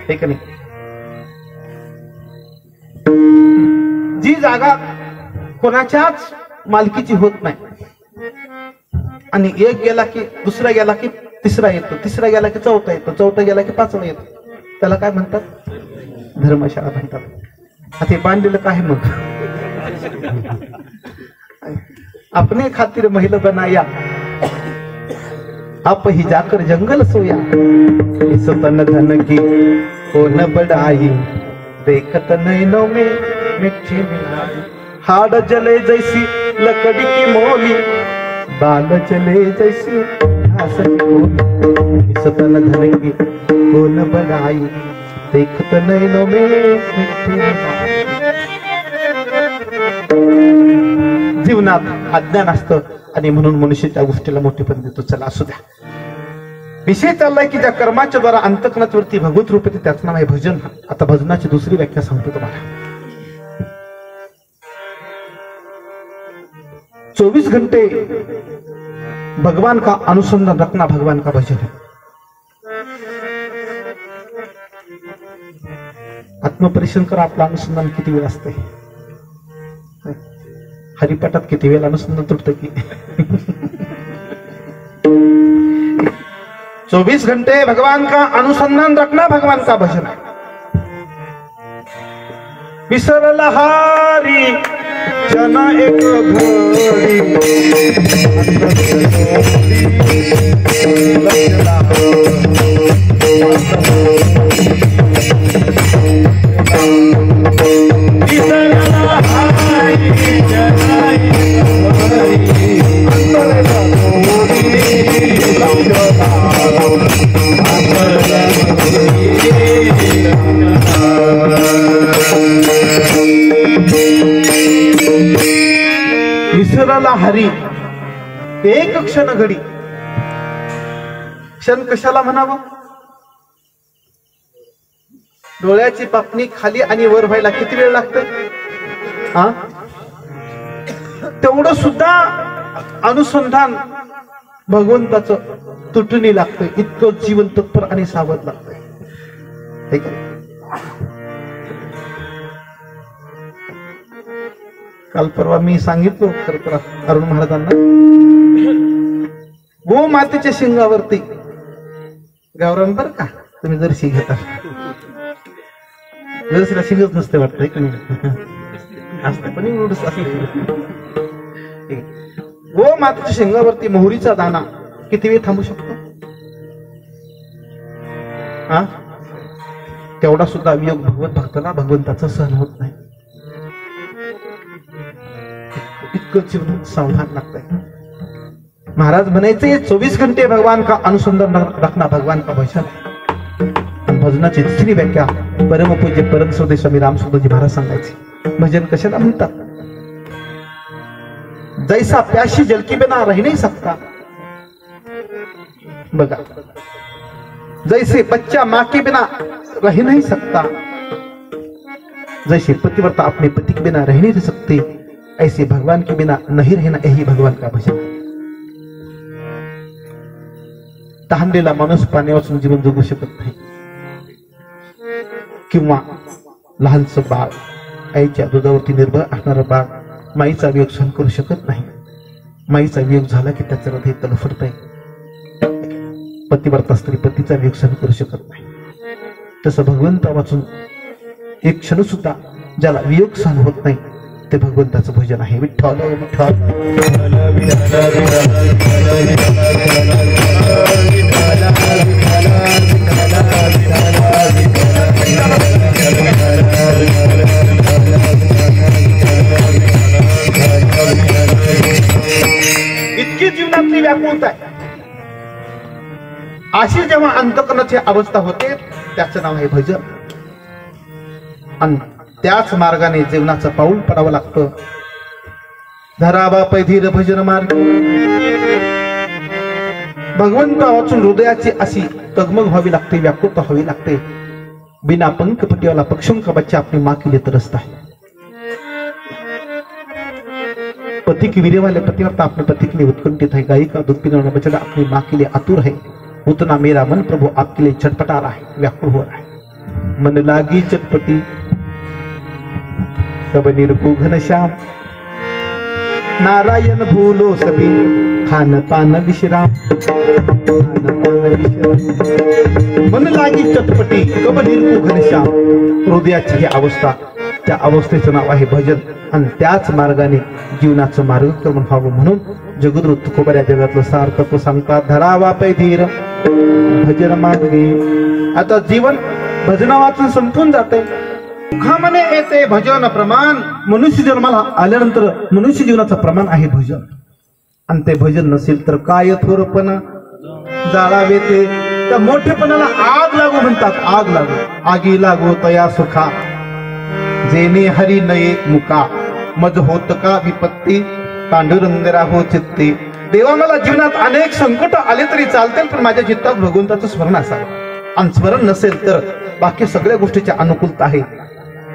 हे का नाही, जी जागा कोणाच्याच मालकीची होत नाही आणि एक गेला की दुसरा गेला की तिसरा येतो, तिसरा गेला की चौथा येतो, चौथा गेला की पाचवा येतो, त्याला काय म्हणतात, धर्मशाळा म्हणतात. आता हे बांधलेलं काय मग, अपने खातिर महिला बनाया आप ही जाकर जंगल सोया, इस तन धन की हो न बढ़ाई, देखत नैनों में मिठी मिलाई, हाड़ जले जैसी लकड़ी की मोली, बाल जले जैसी घास की गोली, इस तन धन की हो न बढ़ाई, देखत नैनों में मिठी मिलाई. जीवनात अज्ञान असतं आणि म्हणून मनुष्य त्या गोष्टीला मोठेपण देतो. चला असू द्या. विषय चाललाय की ज्या कर्माच्या द्वारा अंतःकरणावरती भगवत रूप येते त्याचं नाव आहे भजन. आता भजनाची दुसरी व्याख्या सांगतो तुम्हाला. 24 घंटे भगवान का अनुसंधान रखना भगवान का भजन है. आत्मपरीक्षण करा, आपलं अनुसंधान किती वेळ असते, हरिपाठात किती वेळ अनुसंधान तुटतं की. 24 घंटे भगवान का अनुसंधान रखना भगवान का भजन है. विसरला हारी जना एक घडी, विसरला हरी एक क्षण घडी. क्षण कशाला म्हणावं, डोळ्याची पापणी खाली आणि वर व्हायला किती वेळ लागतो? हा, तेवढं सुद्धा अनुसंधान भगवंताचं तुटणी लागतंय. इतकं जीवन तत्पर आणि सावध लागतंय. ठीक आहे. काल परवा मी सांगितलं खर तर अरुण महाराजांना, गो मातेच्या शिंगावरती गावरान बर का तुम्ही जर्सी घेता, जर्सीला शिंगच नसते वाटतंय की नाही, असते पण एवढंच असते. गो मातेच्या शिंगावरती मोहरीचा दाना किती वेळ थांबू शकतो? हा, तेवढा सुद्धा वियोग भगवत भक्ताला भगवंताचा सहन होत नाही. इतकं जीवन सावधान लागतंय. महाराज म्हणायचे 24 घंटे भगवान का अनुसंधान रखना भगवान का भजन. भजनाची दुसरी व्याख्या परमपूज्य परम श्रद्धेय स्वामी रामसुंदरजी महाराज सांगायचे. भजन कशाला म्हणतात? जैसा प्यासी जल के बिना रह नहीं सकता. बघा, जैसे बच्चा माँ के बिना रह नहीं सकता, जैसे पतिव्रता अपने पति के बिना रह नहीं सकते, ऐसे भगवान के बिना नहीं रहना यही भगवान का भजन है. तहानलेला माणूस पाणी वाचून जीवन जगू शकत नाही, किंवा लहानसं बाळ, आईच्या दुधावरती निर्भर असणारा बाळ माईचा वियोग सहन करू शकत नाही. माईचा वियोग झाला की त्याचं हृदय तडफडतंय. पतिव्रता स्त्री पतीचा वियोग सहन करू शकत नाही. तसं भगवंता वाचून एक क्षण सुद्धा ज्याला वियोग सहन होत नाही ते भगवंताचं भजन आहे. विठ्ठल विठ्ठल इतकी जीवनातली व्याकुळता आहे. अशी जेव्हा अंतःकरणाची अवस्था होते त्याचं नाव आहे भजन. आणि त्याच मार्गाने जीवनाचं पाऊल पडावं लागतं. धरावा पैधीर भजन मार्ग. भगवंता वाचून हृदयाची अशी तगमग व्हावी लागते, व्याकुळता व्हावी लागते. बिना पंख पटियाला पक्षों का बच्चा अपनी माँ के लिए तरसता है. पति की वीर्य वाले पतिव्रता अपने पति के लिए उत्कंठित है. गाय का दूध पीने वाला बछड़ा अपनी माँ के लिए आतुर है. उतना मेरा मन प्रभु आपके लिए छटपटा रहा है, व्याकुल हो रहा है. मन लागी चटपटी सब निरकू घनश्याम. नारायण भूलो सभी खान पान विश्राम. मन लागी चटपटी कब निरकू घनश्याम. हृदयाची ही अवस्था, त्या अवस्थेचं नाव आहे भजन. आणि त्याच मार्गाने जीवनाचं मार्गक्रमण व्हावं म्हणून जगद्गुरु तुकोबा या जगातलं सार्थक सांगतात. धरावा पैधीर भजन मार्गे. आता जीवन भजना वाचून संपून जाते. सुखामने येते भजन प्रमाण. मनुष्य जन्माला आल्यानंतर मनुष्य जीवनाचं प्रमाण आहे भजन. आणि ते भजन नसेल तर काय थोरपणा जाळावे ते. त्या मोठेपणाला आग लागू म्हणतात. आग लागू. आगी लागो तया सुखा जेने हरी नये मुका. मज होत का विपत्ती पांडुरंग राहो चित्ती. देवा मला जीवनात अनेक संकट आले तरी चालतील पण माझ्या चित्तात भगवंताचं स्मरण असावं. आणि स्मरण नसेल तर बाकी सगळ्या गोष्टीची अनुकूलता आहे.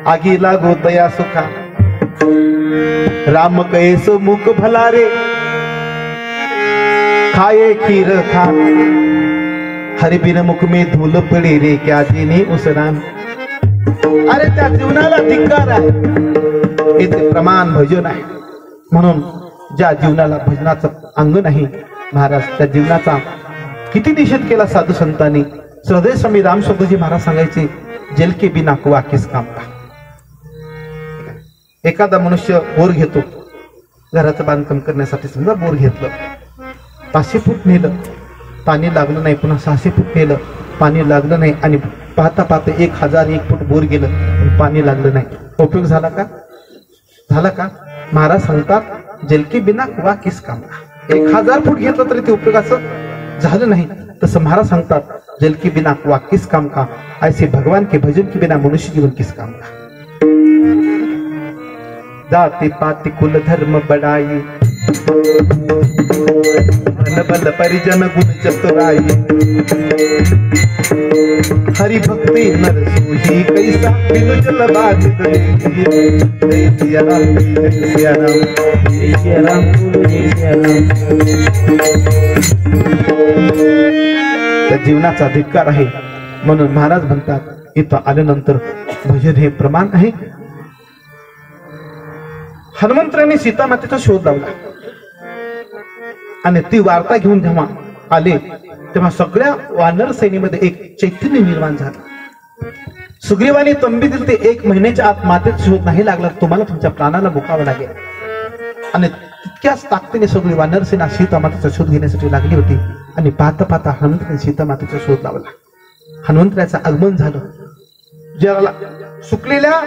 आगी लागो तया सुखा राम कैस मुख भला रे. खाए खीर खा हरि बिन मुख में धूल पड़ी रे. क्या जीने उस राम. अरे त्या जीवनाला धिक्कार आहे. इथे प्रमाण भजन आहे. म्हणून ज्या जीवनाला भजनाचं अंग नाही महाराज त्या जीवनाचा किती निषेध केला साधू संतांनी. श्रद्धेय स्वामी रामसुंदरजी महाराज सांगायचे जल के बिना कुआ किस काम का. एखादा मनुष्य बोर घेतो घराचं बांधकाम करण्यासाठी. समजा बोर घेतलं 500 फूट नेलं पाणी लागलं नाही. पुन्हा 600 फूट नेलं पाणी लागलं नाही. आणि पाहता पाहता 1001 फूट बोर गेलं पण पाणी लागलं नाही. उपयोग झाला का? झाला का? महाराज सांगतात जल के बिना कुआ किस काम का. 1000 फूट घेतलं तरी ते उपयोगाचं झालं नाही. तसं महाराज सांगतात जल के बिना कुआ किस काम का. ऐसे भगवान के भजन के बिना मनुष्य जीवन किस काम का. जाति पाति कुल धर्म बढ़ाई बल परिजन गुण चतुराई. हरि भक्ति नर सूझी कैसा बिनु जल बाधित जय सिया राम जय सिया राम जय सिया राम जय सिया राम। त्या जीवनाचा धिक्कार आहे म्हणून महाराज म्हणतात इथं आल्यानंतर भजन हे प्रमाण आहे। हनुमंतराने सीता मातेचा शोध लावला आणि ती वार्ता घेऊन जेव्हा आले तेव्हा सगळ्या वानर सेनेमध्ये एक चैतन्य निर्माण झालं। सुग्रीवाने तंबी दिली ते 1 महिन्याच्या आत मातेचा शोध नाही लागला तुम्हाला तुमच्या प्राणाला मुकावं लागेल। आणि तितक्याच ताकदीने सगळी वानर सेना सीता मातेचा शोध घेण्यासाठी लागली होती आणि पाहता पाहता हनुमंताने सीता मातेचा शोध लावला। हनुमंतराचं आगमन झालं। जलाला सुकलेल्या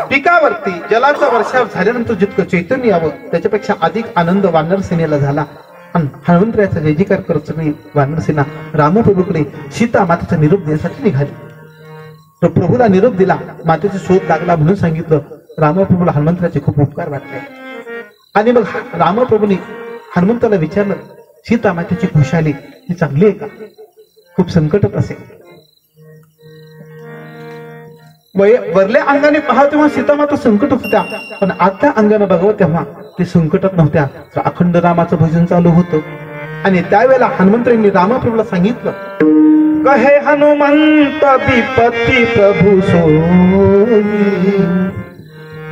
पिकावरती जलाचा वर्षाव झाल्यानंतर जितकं चैतन्य यावं त्याच्यापेक्षा अधिक आनंद वानर सेनेला झाला आणि हनुमंतराचा जय जयकार करत सगळी वानर सेना रामप्रभूकडे सीता मातेचा निरोप देण्यासाठी निघाली। तो प्रभूला निरोप दिला, मातेचा शोध लागला म्हणून सांगितलं। रामप्रभूला हनुमंतराचे खूप उपकार वाटले आणि मग रामप्रभूने हनुमंताला विचारलं सीता मातेची खुशाली ही चांगली आहे का? खूप संकटच असेल। वरल्या अंगाने पहा तेव्हा सीता माता संकटच होत्या पण आतल्या अंगाने बघावं तेव्हा ते संकटच नव्हत्या। अखंड रामाचं भजन चालू होतं आणि त्यावेळेला हनुमंतांनी रामप्रभूला सांगितलं कहे हनुमंत विपत्ती प्रभु सोई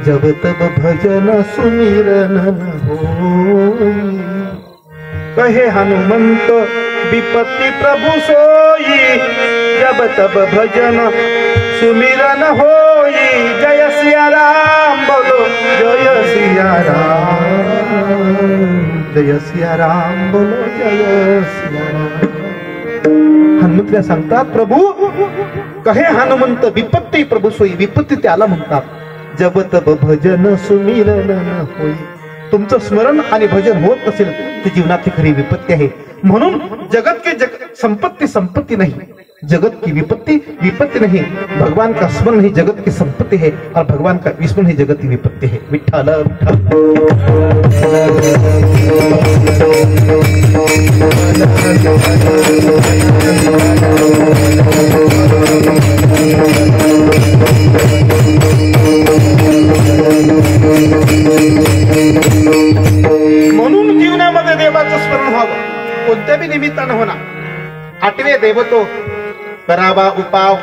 जब तब भजन सुमिरन होई। कहे हनुमंत विपत्ति प्रभु सोई जब तब भजन सुमिरन होई। जय सिया राम बोलो जय सिया राम जय सिया राम बोलो जय सिया राम। हनुमंत सांगतात प्रभू कहे हनुमंत विपत्ती प्रभु सोई, विपत्ती त्याला म्हणतात जब तब भजन सुमिरन होई। तुमचं स्मरण आणि भजन होत नसेल ती जीवनातली खरी विपत्ती आहे। म्हणून जगत की संपत्ति संपत्ति नहीं, जगत की विपत्ति विपत्ति नहीं। भगवान का स्मरण ही जगत की संपत्ति है और भगवान का विस्मरण ही जगत की विपत्ति है। विठ्ठल म्हणून जीवनामध्ये देवाचं स्मरण व्हावं कोणत्या बी निमित्तानं होणार। 8वे देवतो करावा उपाव,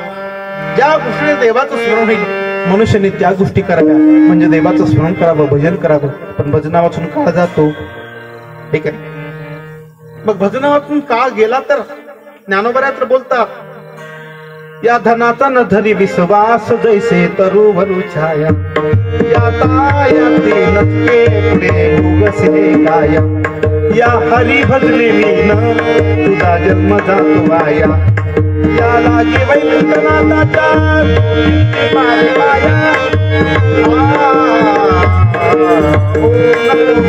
ज्या गोष्टीने देवाचं स्मरण होईल मनुष्याने त्या गोष्टी कराव्या म्हणजे देवाचं स्मरण करावं भजन करावं। पण भजना वाचून काळ जातो ठीक आहे। मग भजना वाचून काळ गेला तर ज्ञानोबा तर बोलतात या धनाचा न धरी विश्वास जैसे तरुवरु छाया या ताया नक्के पुढे भोगसे काया या हरी भजने मीन तुझा जन्म जातो आया या लागे वैकुंठनाथाच्या मारे पाया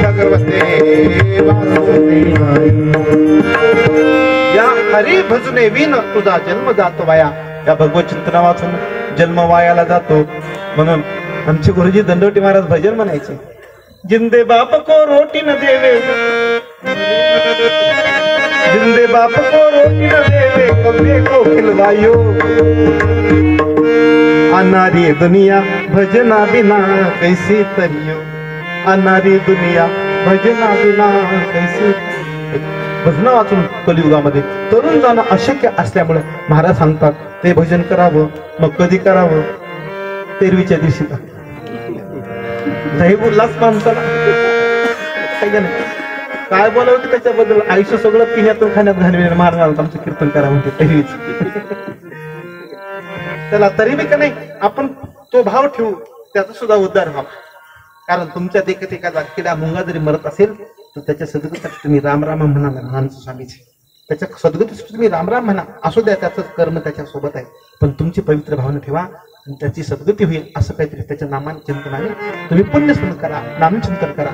भगवते वासुदेवाय या हरी भजने वीन तुझा जन्म जातो वाया। या भगवत चिंतना वाचून जन्म वायाला जातो। म्हणून आमचे गुरुजी दंडवटी महाराज भजन म्हणायचे जिंदे बाप को रोटी न देवे जिंदे बाप को रोटी न देवे कब्बे को खिलवायो अनारी दुनिया भजना बिना कैसी तरियो अनारी दुनिया भजना बिना कैसी। भजन वाचून कलियुगामध्ये तरुण जाणं अशक्य असल्यामुळे महाराज सांगतात ते भजन करावं। मग कधी करावं? 13वीच्या दिवशी नाही बोललाच माणसाला काय बोलावं की त्याच्याबद्दल आयुष्य सगळं पिण्यातून खाण्यात घालविलं महाराज आमचं कीर्तन करा म्हणते 13वीच। त्याला तरी बी का नाही आपण तो भाव ठेवू त्याचा सुद्धा उद्धार व्हावा। कारण तुमच्या देखत एखादा किडा मुंगा जरी मरत असेल तर त्याच्या सद्गतीसाठी तुम्ही राम राम म्हणा लहानचं स्वामीचे त्याच्या सद्गतीसाठी तुम्ही राम राम म्हणा असू द्या त्याचं कर्म त्याच्या सोबत आहे पण तुमची पवित्र भावना ठेवा आणि त्याची सद्गती होईल असं काहीतरी त्याच्या नामचिंतनाने तुम्ही पुण्यस्मरण करा नामचिंतन करा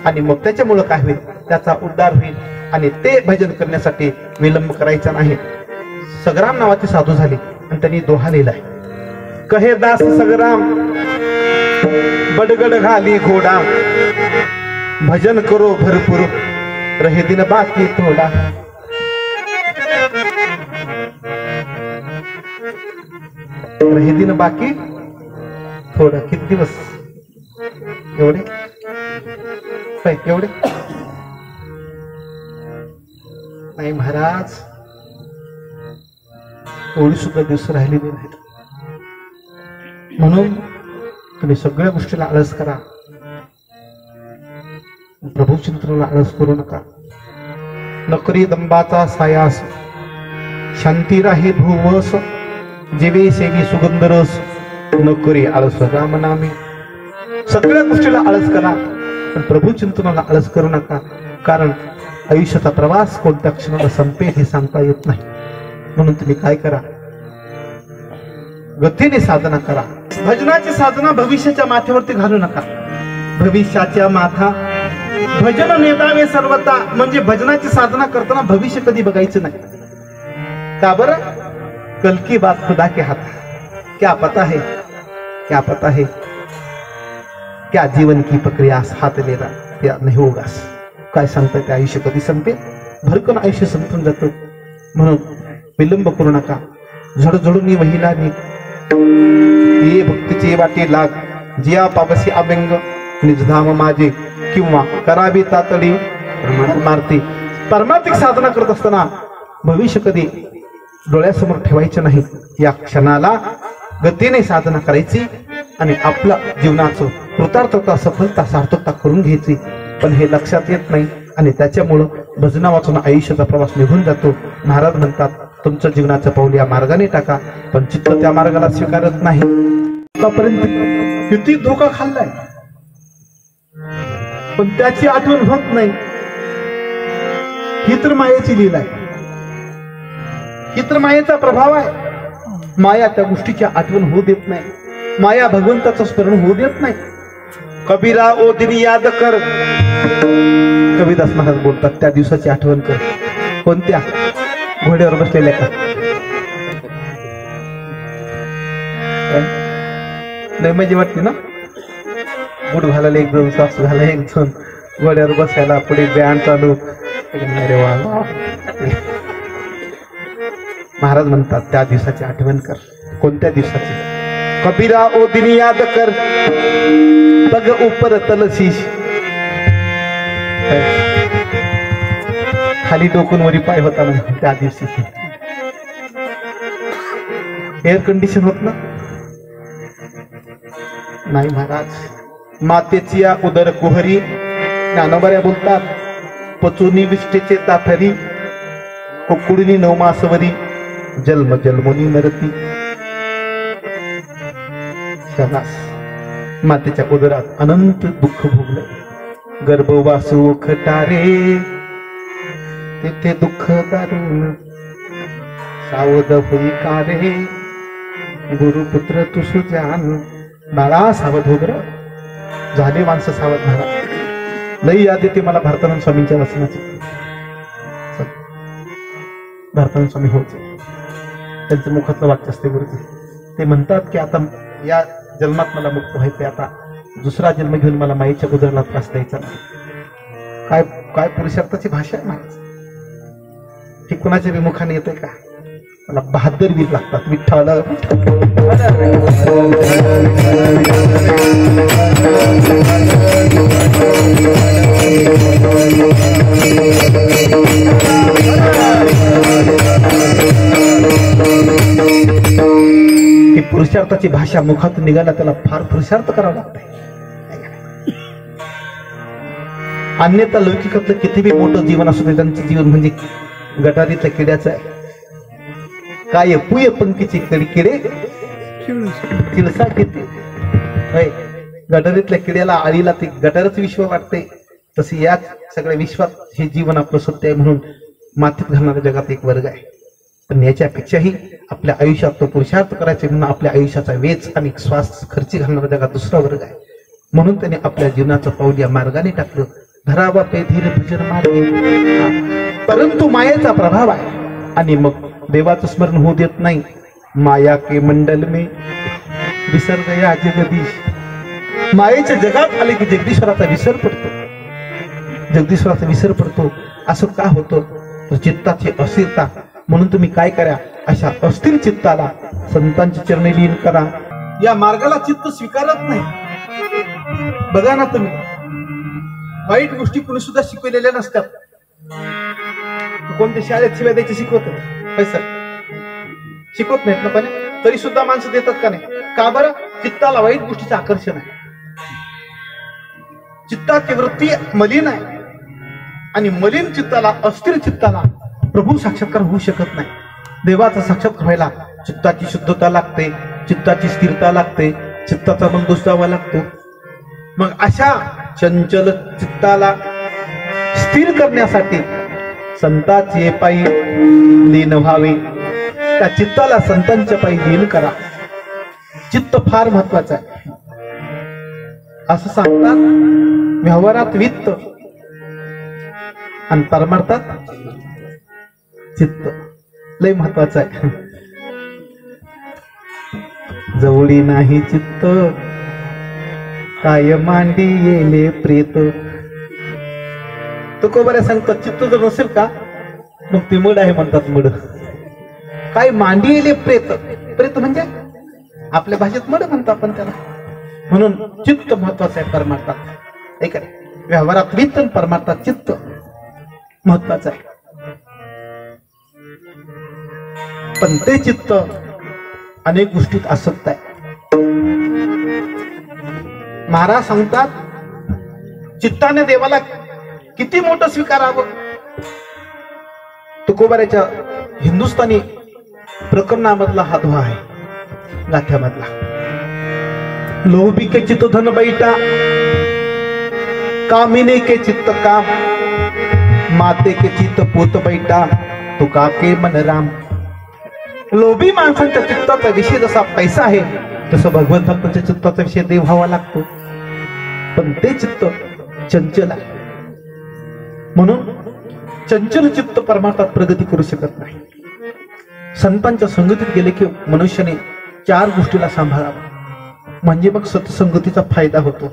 आणि मग त्याच्यामुळे काय होईल त्याचा उद्धार होईल आणि ते भजन करण्यासाठी विलंब करायचा नाही। सगराम नावाचे साधू झाले आणि त्यांनी दोहा लिहिलाय कहे दास सगराम बडगड घाली घोडा भजन करो भरपूर रहे दिन बाकी थोडा। तर हे दिन बाकी थोडं किती दिवस एवढे एवढे नाही महाराज, एवढी सुद्धा दिवस राहिलेली नाहीत. म्हणून तुम्ही सगळ्या गोष्टीला आळस करा, प्रभू चिंतनाला आळस करू नका. नकरी दंबाचा सायास, शांती राहे भुवस, जेवे सेवी सुगंध रस, नकरी आळस राम नामे. सगळ्या गोष्टीला आळस करा पण प्रभू चिंतनाला आळस करू नका. कारण आयुष्याचा प्रवास कोणत्या क्षणाला संपेल हे सांगता येत नाही. म्हणून तुम्ही काय करा, गतीने साधना करा. भजनाची साधना भविष्याच्या माथ्यावरती घालू नका. भविष्याच्या माथा भजन नेतावे सर्वता. म्हणजे भजनाची साधना करताना भविष्य कधी बघायचं नाही. का बरं? कल की बात खुदा के हाथ, क्या पता है, क्या पता है क्या जीवन की प्रक्रिया हाथ लेना या नाही होगा. काय सांगता ते आयुष्य कधी संपेल? भरकन आयुष्य संपून जातं. म्हणून विलंब करू नका. झडझडून वहिला ये भक्तीचे वाटे लाग, जिया पापसी अभंग निजधाम माझे, किंवा करावी तातडी मारती. परमार्थिक साधना करत असताना भविष्य कधी डोळ्यासमोर ठेवायचे नाही. या क्षणाला गतीने साधना करायची आणि आपल्या जीवनाचं कृतार्थता, सफलता, सार्थकता करून घ्यायची. पण हे लक्षात येत नाही आणि त्याच्यामुळं भजना वाचून आयुष्याचा प्रवास निघून जातो. महाराज म्हणतात, तुमच्या जीवनाचं पाऊल या मार्गाने टाका, पण चित्त त्या मार्गाला स्वीकारत नाही. आतापर्यंत किती धोका खाल्लाय पण त्याची आठवण होत नाही. ही तर मायेची लीला आहे, ही तर मायेचा प्रभाव आहे. माया त्या गोष्टीची आठवण होऊ देत नाही. माया भगवंताचं स्मरण होऊ देत नाही. कबीरा ओ दिन याद कर, कबीरदास महाराज बोलतात, त्या दिवसाची आठवण कर. कोणत्या? घोड्यावर बसलेल्या का? नाही मजा वाटते ना, बूट घालायला एक दोन, सॉक्स घालायला एक दोन, घोड्यावर बसायला, पुढे बँड चालू. अरे वा. महाराज म्हणतात त्या दिवसाची आठवण कर. कोणत्या दिवसाची? कबीरा ओ दिन याद कर, बग ऊपर तलशीश. खाली डोकून वरी पाय होता म्हणजे त्या दिवशी. एअर कंडिशन होत ना नाही महाराज. मातेची या उदर कुहरी, ज्ञानोबऱ्या बोलतात, पचुनी विष्टेचे ताथरी, कुकुडीनी नवमासवरी, जन्म जन्मोनी मरती. मातेच्या उदरात अनंत दुःख भोगलं. गर्भवासू खटारे तेथे दुःख दारुण, सावध होई कारे गुरुपुत्र तू सुजान. बाळा सावध हो बर. झाले माणसं सावध. महाराज लई याद येते मला भारतानंद स्वामींच्या वचनाची. भारतानंद स्वामी होते, त्यांचं मुखातलं वाक्य असते गुरुजी. ते म्हणतात की आता या जन्मात मला मुक्त व्हायचंय, आता दुसरा जन्म घेऊन मला माईच्या उदराला त्रास द्यायचा नाही. काय काय पुरुषार्थाची भाषा आहे महाराज. ही कुणाच्या विमुखाने येते का? मला 72 वीर लागतात. विठ्ठल ही पुरुषार्थाची भाषा मुखातून निघाला त्याला फार पुरुषार्थ करावा लागतंय. अन्यथा लौकिकातलं कितीही मोठं जीवन असू दे, त्यांचं जीवन म्हणजे गटारीतल्या किड्याचं आहे. काय पुय पंखीची किडे चिलसा किती. गटारीतल्या किड्याला आळीला ते गटारच विश्व वाटते. तसे या सगळ्या विश्वात हे जीवन आपलं सत्य आहे म्हणून मातीत घालणाऱ्या जगात एक वर्ग आहे. पण याच्यापेक्षाही आपल्या आयुष्यात तो पुरुषार्थ करायचे म्हणून आपल्या आयुष्याचा वेच आणि श्वास खर्ची घालणाऱ्या जगात दुसरा वर्ग आहे. म्हणून त्याने आपल्या जीवनाचं पाऊल या मार्गाने टाकलं. धरावा पे धीर भजन मार्ग. परंतु मायेचा प्रभाव आहे आणि मग देवाचं स्मरण होऊ देत नाही. माया के मंडल में विसर गया जगदीश. मायेच्या जगात आले की जगदीश्वराचा विसर पडतो. जगदीश्वराचा विसर पडतो. असं का होतं? तर चित्ताची अस्थिरता. म्हणून तुम्ही काय करा, अशा अस्थिर चित्ताला संतांच्या चरणी लीन करा. या मार्गाला चित्त स्वीकारत नाही. बघा ना तुम्ही, वाईट गोष्टी कुणी सुद्धा शिकवलेल्या नसतात. कोणत्या शाळेत शिवाय द्यायचे शिकवत पैसा शिकवत नाहीत ना, पण तरी सुद्धा माणसं देतात का नाही? का बरं? चित्ताला वाईट गोष्टीचं आकर्षण आहे. चित्ताची वृत्ती मलिन आहे आणि मलिन चित्ताला, अस्थिर चित्ताला प्रभू साक्षात्कार होऊ शकत नाही. देवाचा साक्षात्कार व्हायला चित्ताची शुद्धता लागते, चित्ताची स्थिरता लागते, चित्ताचा बंदोबस्त व्हावा लागतो. मग अशा चंचल चित्ताला स्थिर करण्यासाठी संतांचे पायी लीन व्हावे. त्या चित्ताला संतांच्या पायी लीन करा. चित्त फार महत्वाचं आहे. असं सांगतात, व्यवहारात वित्त आणि परमार्थात चित्त लय महत्वाचं आहे. जवळी नाही चित्त, काय मांडी येले प्रेत. तो कोबऱ्या सांगतात, चित्त जर नसेल का मग ती मड आहे म्हणतात. मड काय मांडी येले प्रेत. प्रेत म्हणजे आपल्या भाषेत मड म्हणतो आपण त्याला. म्हणून चित्त महत्वाचं आहे परमार्थात. एक व्यवहारात वित्त आणि परमार्थात चित्त महत्वाचं आहे. पण ते चित्त अनेक गोष्टीत आसक्त आहे. महाराज सांगतात, चित्ताने देवाला किती मोठं स्वीकारावं. तुकोबाऱ्याच्या हिंदुस्थानी प्रकरणामधला हा दोहा आहे, गाथ्यामधला. लोभी के चित्त धन बैठा, कामिने के चित्त काम, माते के चित्त पोत बैठा, तुका के मन राम. लोभी माणसांच्या चित्ताचा विषय जसा पैसा आहे, तसं भगवंताच्या चित्ताचा विषय देव व्हावा लागतो. पण ते चित्त चंचल आहे. म्हणून चंचल चित्त परमार्थात प्रगती करू शकत नाही. संतांच्या संगतीत गेले की मनुष्याने 4 गोष्टीला सांभाळावं, म्हणजे मग सत्संगतीचा फायदा होतो.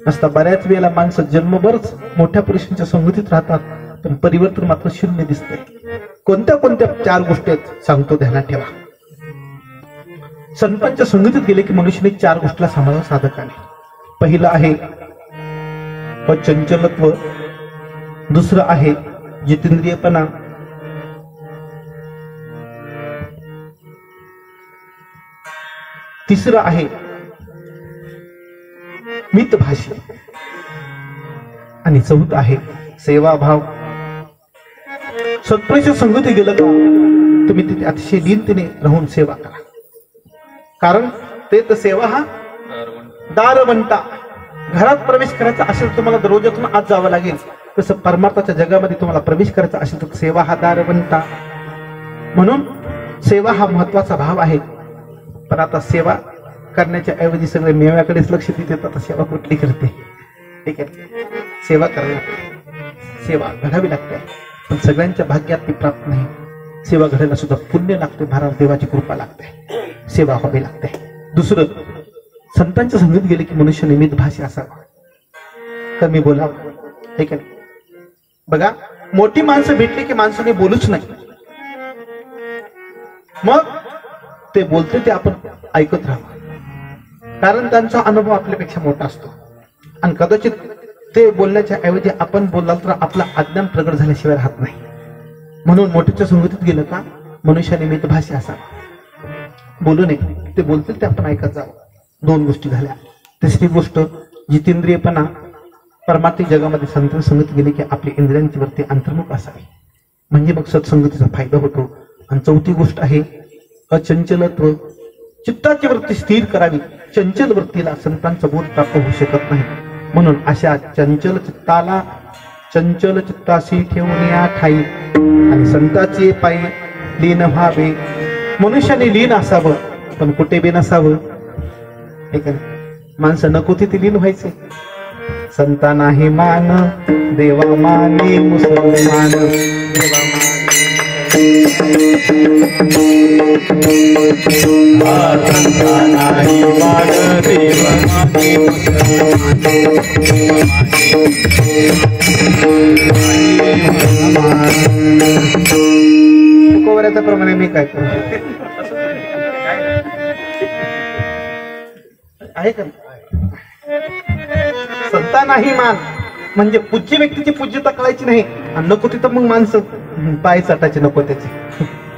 नसता बऱ्याच वेळेला माणसं जन्मभरच मोठ्या पुरुषांच्या संगतीत राहतात, पण परिवर्तन मात्र शून्य दिसतंय. कोणत्या कोणत्या 4 गोष्टी आहेत सांगतो, ध्यानात ठेवा. संतांच्या संगतीत गेले की मनुष्याने 4 गोष्टीला सांभाळावं साधकाने. पहिलं आहे अचंचलत्व, दुसरं आहे जितेंद्रियपणा, तिसरं आहे मितभाषी, आणि चौथं आहे सेवाभाव. सत्पुरुष संगती गेलं का तुम्ही तिथे अतिशय लीनतेने राहून सेवा करा. कारण ते तर सेवा हा दारवंटा. घरात प्रवेश करायचा असेल तुम्हाला दरवाजातून आत जावं लागेल, तसं परमार्थाच्या जगामध्ये तुम्हाला प्रवेश करायचा असेल तर सेवा हा दारवंटा. म्हणून सेवा हा महत्वाचा भाव आहे. पण आता सेवा करण्याच्या ऐवजी सगळे मेव्याकडेच लक्ष देतात. आता सेवा कुठली करते? ठीक आहे, सेवा करावी लागते, सेवा घडावी लागते, पण सगळ्यांच्या भाग्यात ती प्राप्त नाही. सेवा घडायला सुद्धा पुण्य लागते, महाराज देवाची कृपा लागते, सेवा व्हावी लागते. दुसरं, संतांच्या संगीत गेले की मनुष्य निमित्त भाषी असावा, कमी बोलावं. ठीक आहे, बघा मोठी माणसं भेटली की माणसाने बोलूच नाही. मग ते बोलते ते आपण ऐकत राहावं, कारण त्यांचा अनुभव आपल्यापेक्षा मोठा असतो. आणि कदाचित ते बोलण्याच्या ऐवजी आपण बोललात तर आपला अज्ञान प्रगट झाल्याशिवाय राहत नाही. म्हणून मोठ्याच्या संगतीत गेलं का मनुष्याने मितभाषी असावा, बोलू नये, ते बोलतील ते आपण ऐकत जावं. 2 गोष्टी झाल्या. तिसरी गोष्ट जितेंद्रियपणा. परमार्थिक जगामध्ये संत संगत गेली की आपली इंद्रियांची वृत्ती अंतर्मुख असावी, म्हणजे मग सत्संगतीचा फायदा होतो. आणि चौथी गोष्ट आहे अचंचलत्व. चित्ताची वृत्ती स्थिर करावी. चंचल वृत्तीला संतांचा बोध प्राप्त होऊ शकत नाही. म्हणून अशा चंचल चित्ताला चंचल चित्ताशी ठेवून या ठाई आणि संतांचे पायी लीन व्हावे. मनुष्याने लीन असावं, पण कुठे बी नसावं. ठीक आहे, माणसं नको तिथे लीन व्हायचे. संता नाही मान देवा माने मुसलमान, देवा कोवऱ्याच्या प्रमाणे मी काय करू. आहे का संता नाही मान म्हणजे पूज्य व्यक्तीची पूज्यता कळायची नाही आणि नको तिथं मग माणसं पाय चाटायचे नको त्याचे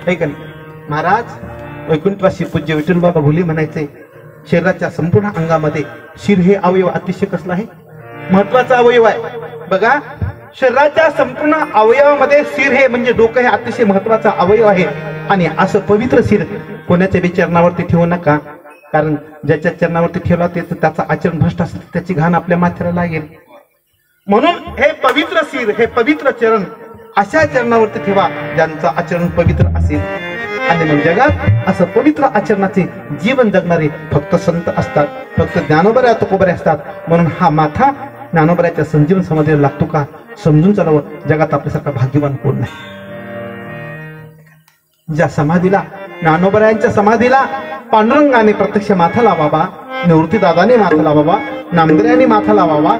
आहे का नाही. महाराज वैकुंठवासी पूज्य विठ्ठल बाबा भोले म्हणायचे शरीराच्या संपूर्ण अंगामध्ये शिर हे अवयव अतिशय कसला आहे महत्वाचा अवयव आहे बघा. शरीराच्या संपूर्ण अवयवामध्ये शिर हे म्हणजे डोकं हे अतिशय महत्वाचा अवयव आहे आणि असं पवित्र शिर कोणाच्या बी चरणावरती ठेवू नका कारण ज्याच्या चरणावरती ठेवला त्याचं आचरण भ्रष्ट असेल त्याची घाण आपल्या माथ्याला लागेल. म्हणून हे पवित्र शिर हे पवित्र चरण अशा चरणावरती ठेवा ज्यांचं आचरण पवित्र असेल आणि मग जगात असं पवित्र आचरणाचे जीवन जगणारे फक्त संत असतात फक्त ज्ञानोबऱ्या तुकोबऱ्या असतात. म्हणून हा माथा ज्ञानोबऱ्याच्या संजीवन समाधीला लागतो का समजून चालावं. जगात आपल्यासारखा भाग्यवान कोण नाही. ज्या समाधीला ज्ञानोबऱ्यांच्या समाधीला पांडुरंगाने प्रत्यक्ष माथा लावावा निवृत्तीदादाने माथा लावावा नामदेवाने माथा लावावा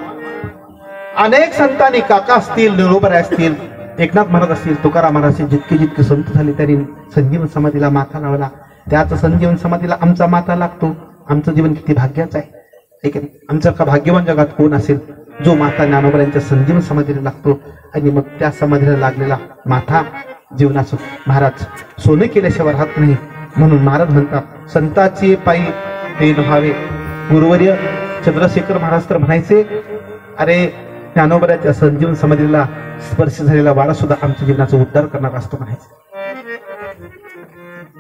अनेक संतांनी काका असतील निरोबऱ्या असतील एकनाथ महाराज असतील तुकाराम महाराज असतील जितके जितके संत झाले त्यांनी संजीवन समाधीला माथा लावला. त्याच संजीवन समाधीला आमचा माथा लागतो. आमचं जीवन किती भाग्याचं आहे. आमचं भाग्यवान जगात कोण असेल जो माता ज्ञानोबऱ्यांच्या संजीवन समाधीला लागतो आणि मग त्या समाधीला लागलेला माथा जीवनाचं महाराज सोनं केल्याशिवाय राहत नाही. म्हणून महाराज म्हणतात संताची पायी देण व्हावे. गुरुवर्य चंद्रशेखर महाराज तर म्हणायचे अरे ज्ञानोबऱ्याच्या संजीवन समाधीला स्पर्श झालेला वारा सुद्धा आमच्या जीवनाचा उद्धार करणार असतो म्हणायचं.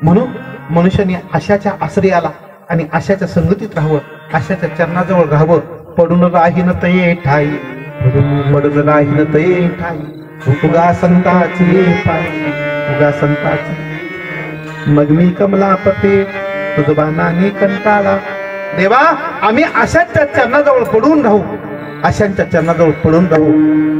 म्हणून मनुष्याने आशाच्या आश्रयाला आणि आशाच्या संगतीत राहावं आशाच्या चरणाजवळ राहावं. पडून राहीन तये ठाई पडून राहीन तये ठाई उगा संताची पायी उगा संताची मग मी कमलापते तुझबानाने कंटाळा. देवा आम्ही आशाच्या चरणाजवळ पडून राहू अशांच्या चरणाजवळ पडून राहू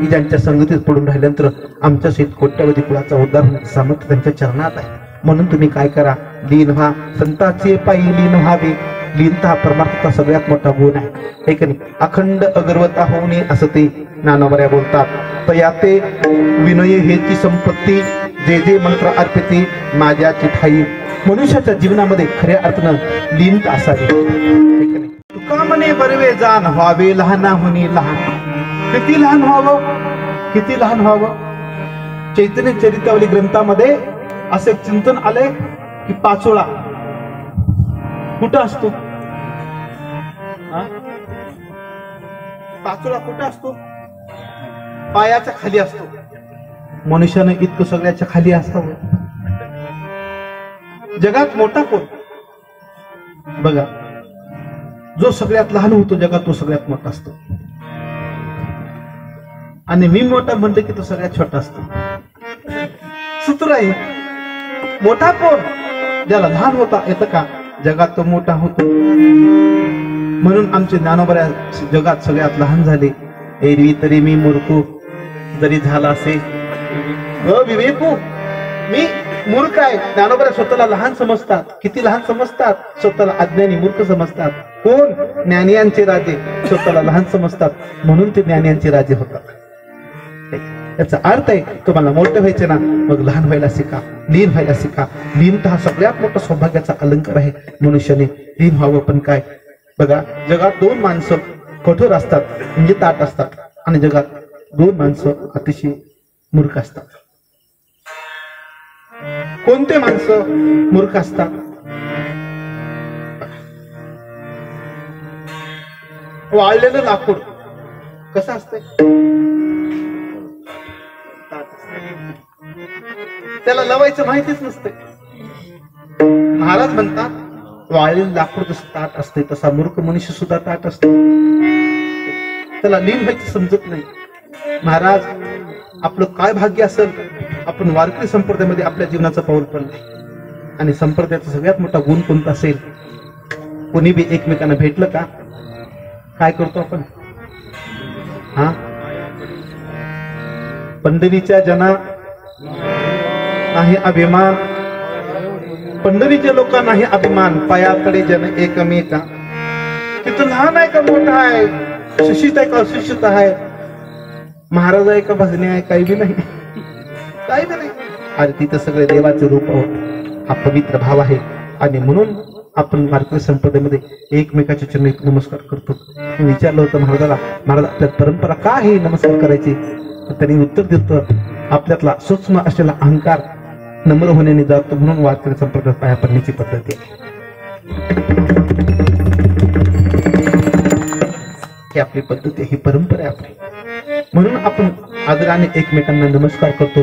की ज्यांच्या संगतीत पडून राहिल्यानंतर आमच्या सहित कोट्यावधी कुळाचा उद्धार होण्याचं सामर्थ्य त्यांच्या चरणात आहे. म्हणून तुम्ही काय करा लीन व्हा संताचे पायी लीन व्हावे. लीनता हा परमार्थाचा सगळ्यात मोठा गुण आहे. एक नाही अखंड अगरवता होणे असं ते ज्ञानोबऱ्या बोलतात. तयाते विनय हेची संपत्ती जे जे मंत्र अर्पिते माझ्याची ठाई. मनुष्याच्या जीवनामध्ये खऱ्या अर्थानं लीनता असावी. तुका म्हणे बरवे जाण व्हावे लहानाहुनी लहान. किती लहान व्हावं किती लहान व्हावं. चैतन्य चरितावली ग्रंथामध्ये असे चिंतन आले की पाचोळा कुठं असतो पाचोळा कुठं असतो पायाच्या खाली असतो. मनुष्यानं इतकं सगळ्याच्या खाली असावं. जगात मोठा कोण बघा जो सगळ्यात लहान होतो जगात तो सगळ्यात मोठा असतो आणि मी मोठा म्हणते की तो सगळ्यात छोटा असतो. सूत्र आहे मोठा कोण ज्याला लहान होता येतं का जगात तो मोठा होतो. म्हणून आमचे ज्ञानोबऱ्या जगात सगळ्यात लहान झाले. एरवी तरी मी मूर्खू जरी झाला असे विवेकू मी मूर्ख आहे. ज्ञानोबऱ्या स्वतःला लहान समजतात. किती लहान समजतात स्वतःला अज्ञानी मूर्ख समजतात. कोण ज्ञानियांचे राजे स्वतःला लहान समजतात म्हणून ते ज्ञानियांचे राजे होतात. याचा अर्थ आहे तुम्हाला मोठं व्हायचे ना मग लहान व्हायला शिका लीन व्हायला शिका. लीनता हा सगळ्यात मोठा सौभाग्याचा अलंकार आहे. मनुष्याने लीन व्हावं. पण काय बघा जगात दोन माणसं कठोर असतात म्हणजे ताट असतात आणि जगात दोन माणसं अतिशय मूर्ख असतात. कोणते माणसं मूर्ख असतात वाळलेलं लाकूड कसं असतंय त्याला लवायचं माहितीच नसते. महाराज म्हणतात वाळलेलं लाकूड जसं ताट असते तसा मूर्ख मनुष्य सुद्धा ताट असतो. त्याला लीन व्हायचं समजत नाही. महाराज आपलं काय भाग्य असेल आपण वारकरी संप्रदायामध्ये आपल्या जीवनाचं पाऊल पडलं आणि संप्रदायाचा सगळ्यात मोठा गुण कोणता असेल कोणी बी एकमेकांना भेटलं का काय करतो आपण हा पंढरीच्या जना नाही अभिमान पंढरीच्या लोकांना नाही अभिमान पायाकडे जन एकमेका. तिथं लहान आहे का मोठा आहे सुशिक्षित आहे का अशिक्षित आहे महाराज आहे का भजने आहे काही बी नाही काही बी नाही. अरे तिथं सगळे देवाचे रूप हा पवित्र भाव आहे आणि म्हणून आपण वारकरी संप्रदायामध्ये एकमेकाच्या चरणी नमस्कार करतो. मी विचारलं होतं महाराजाला, महाराज आपल्यात परंपरा का आहे नमस्कार करायची? तर त्यांनी उत्तर दिलं, आपल्यातला सूक्ष्म असलेला अहंकार नम्र होण्याने जातो, म्हणून वारकरी संप्रदायात पाया पडण्याची पद्धती आहे. ही आपली पद्धती, ही परंपरा आहे आपली. म्हणून आपण आदराने एकमेकांना नमस्कार करतो,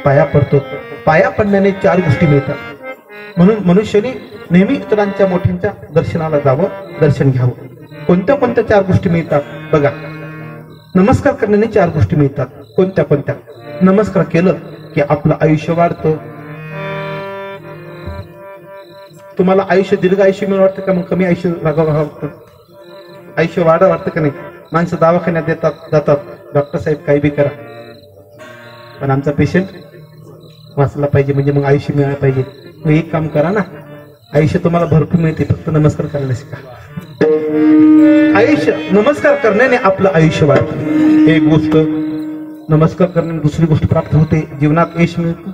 पाया पडतो. पाया पडण्याने 4 गोष्टी मिळतात. म्हणून मनुष्याने नेहमी इतरांच्या मोठ्यांच्या दर्शनाला जावं, दर्शन घ्यावं. कोणत्या कोणत्या 4 गोष्टी मिळतात बघा. नमस्कार करण्याने 4 गोष्टी मिळतात. कोणत्या कोणत्या? नमस्कार केलं की आपलं आयुष्य वाढतं. तुम्हाला आयुष्य दीर्घ आयुष्य मिळून वाटतं का? मग कमी आयुष्य रागावं वाटतं? आयुष्य वाढा वाटतं का नाही? माणसं दवाखान्यात देतात, जातात, डॉक्टर साहेब काही बी करा, पण आमचा पेशंट वाचला पाहिजे, म्हणजे मग आयुष्य मिळायला पाहिजे. मग एक काम करा ना, आयुष्य तुम्हाला भरपूर मिळते, फक्त नमस्कार करायला शिका. आयुष्य नमस्कार करण्याने आपलं आयुष्य वाढतं. एक गोष्ट नमस्कार करण्याने दुसरी गोष्ट प्राप्त होते, जीवनात यश मिळतं.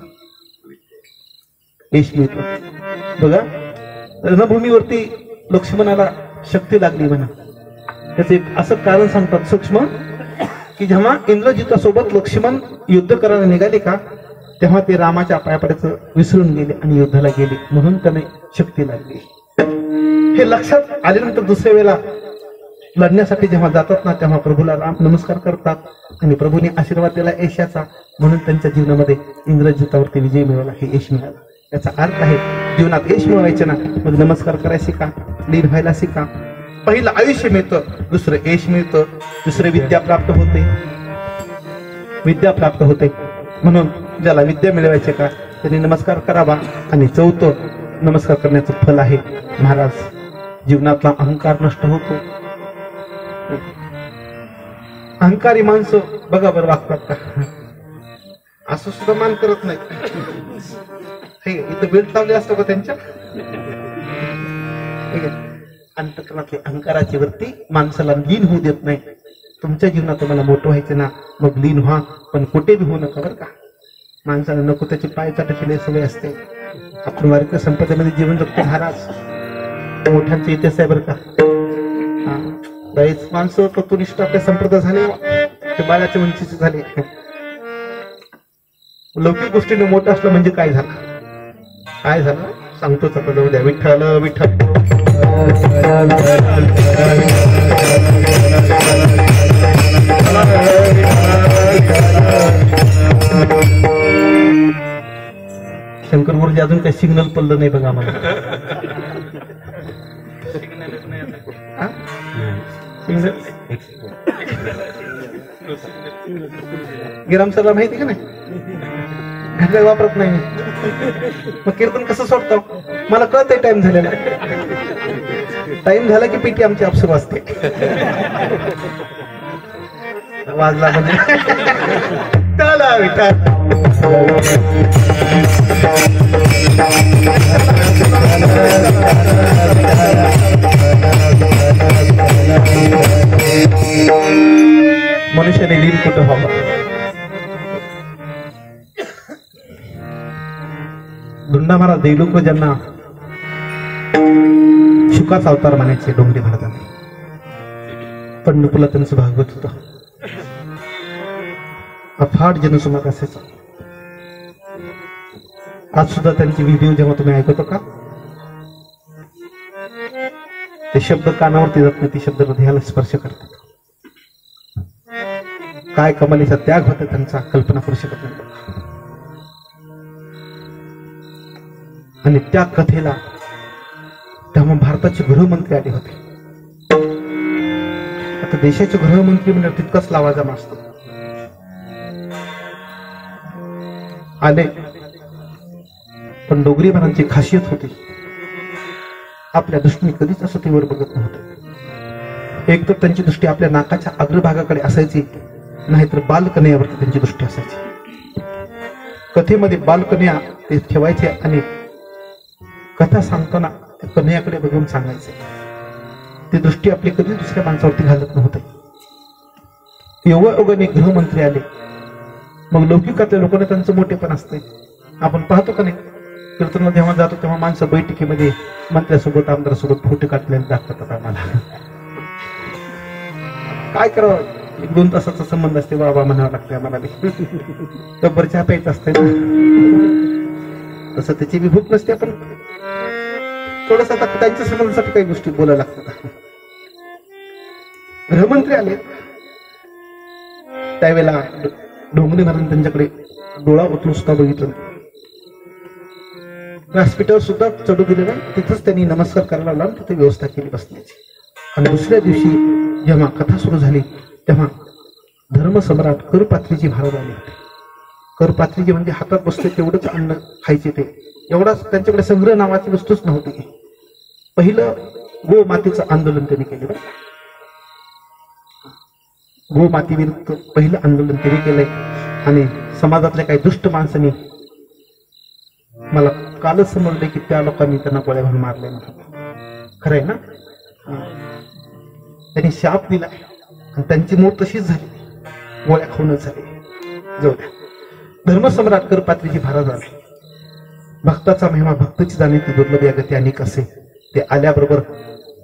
यश मिळतं बघा. रणभूमीवरती लक्ष्मणाला शक्ती लागली म्हणा. त्याचं एक असं कारण सांगतात सूक्ष्म, की जेव्हा इंद्रजिता सोबत लक्ष्मण युद्ध करायला निघाले का, तेव्हा ते रामाच्या पायापडायचं विसरून गेले आणि युद्धाला गेले, म्हणून त्यांना शक्ती लागली. हे लक्षात आल्यानंतर दुसऱ्या वेळेला लढण्यासाठी जेव्हा जातात ना, तेव्हा प्रभूला राम नमस्कार करतात आणि प्रभूने आशीर्वाद दिला यशाचा, म्हणून त्यांच्या जीवनामध्ये इंद्रजितावरती विजय मिळवला, हे यश मिळालं. याचा अर्थ आहे जीवनात यश मिळवायचे ना, मग नमस्कार करायला शिका, लीन व्हायला शिका. पहिलं आयुष्य मिळतं, दुसरं यश मिळतं, दुसरं विद्या प्राप्त होते. विद्या प्राप्त होते म्हणून ज्याला विद्या मिळवायचे का त्यांनी नमस्कार करावा. आणि चौथं नमस्कार करण्याचं फल आहे महाराज, जीवनातला अहंकार नष्ट होतो. अहंकारी माणसं बघा बरं वागतात का? असं सुद्धा मान करत नाही. हे इथं बेल्ट लावले असतो का त्यांच्या? अंतकरणातली अहंकाराची वृत्ती माणसाला लीन होऊ देत नाही. तुमच्या जीवनात तुम्हाला मोठं व्हायचं ना, मग लीन व्हा, पण कुठे बी होऊ नका बरं का. माणसाला नको त्याची पाय चाटलेली सवय असते. आपण वारकरी संप्रदायामध्ये जीवन जगतो महाराज, मोठ्यांचे इतिहास आहे बरं का. बरेच माणसं तत्वनिष्ठ आपल्या संप्रदाय झाले, ते बाळाच्या वंशीचे झाले. लौकिक गोष्टीने मोठं असलं म्हणजे काय झालं? काय झालं सांगतोच आता, जाऊ द्या. विठ्ठल विठ्ठल शंकर गुरुजी अजून काही सिग्नल पडलं नाही बघा आम्हाला. गिराम सरला माहिती का नाही? घंटा वापरत नाही. मग कीर्तन कसं सोडतो? मला कळतंय टाइम झालेला. टाइम झाला की पेटी आमची आपसू वाजते. वाजला म्हणजे चला विठ्ठल. मनुष्याने लीन कुठं व्हावं? धुंडा महाराज देवलोक ज्यांना शुकाचा अवतार मानायचे डोंगरी महाराजांनी, पंढरपूरला त्यांचं भागवत होतं. अफाट जनसमाज असायचा. आज सुद्धा त्यांची व्हिडिओ जेव्हा तुम्ही ऐकतो का, ते शब्द कानावरती जात नाही, ते शब्द हृदयाला स्पर्श करतात. काय कमालीचा त्याग होता त्यांचा, कल्पना करू शकत नाही. आणि त्या कथेला तेव्हा भारताचे गृहमंत्री आले होते. आता देशाचे गृहमंत्री म्हणजे तितकाच लावाजमा असतो. आले, पण डोगरी महाराजांची खासियत होती, आपल्या दृष्टीने कधीच असं तीवर बघत नव्हतं. एक तर त्यांची दृष्टी आपल्या नाकाच्या अग्रभागाकडे असायची, नाहीतर बालकन्यावरती त्यांची दृष्टी असायची. कथेमध्ये बालकन्या ते ठेवायचे आणि कथा सांगताना त्या कन्याकडे बघून सांगायचे. ती दृष्टी आपली कधी दुसऱ्या माणसावरती घालत नव्हते. योगायोगाने गृहमंत्री आले. मग लौकिकातल्या लोकांना त्यांचं मोठेपण असते. आपण पाहतो का नाही, कीर्तनला जेव्हा जातो तेव्हा माणसं बैठकीमध्ये मंत्र्यासोबत आमदारासोबत फोटो काढलेले दाखवतात आम्हाला. काय करावं, 1-2 तासाचा संबंध असते, बाबा म्हणावं लागते आम्हाला. तब्बर चहा प्यायचं असते ना, तसं त्याची बी भूक नसते. पण थोडस आता त्यांच्या संबंधासाठी काही गोष्टी बोलायला लागतात. गृहमंत्री आले त्यावेळेला डोंगरे महाराज त्यांच्याकडे डोळा उचलून सुद्धा बघितलं. व्यासपीठावर सुद्धा चढू दिले नाही. तिथंच त्यांनी नमस्कार करायला लावला, तिथे व्यवस्था केली बसण्याची. आणि दुसऱ्या दिवशी जेव्हा कथा सुरू झाली तेव्हा धर्मसम्राट करपात्रीजी महाराज आले होते. करपात्रीजी म्हणजे हातात बसते तेवढंच अन्न खायचे ते, एवढाच त्यांच्याकडे संग्रह नावाची वस्तूच नव्हती. पहिलं गो मातेचं आंदोलन त्यांनी केलं. गो माती विरुद्ध पहिलं आंदोलन त्यांनी केलंय. आणि समाजातल्या काही दुष्ट माणसांनी, मला कालच समजले की त्या लोकांनी त्यांना गोळ्या घालून मारले. खरंय ना, त्यांनी शाप दिला आणि त्यांची मूळ तशीच झाली, गोळ्या खाऊनच झाली. जाऊ द्या. धर्मसम्राट करपात्रीजी महाराज आले. भक्ताचा महिमा भक्ताची जाणीती दुर्लभ या गती अनेक असे. ते आल्याबरोबर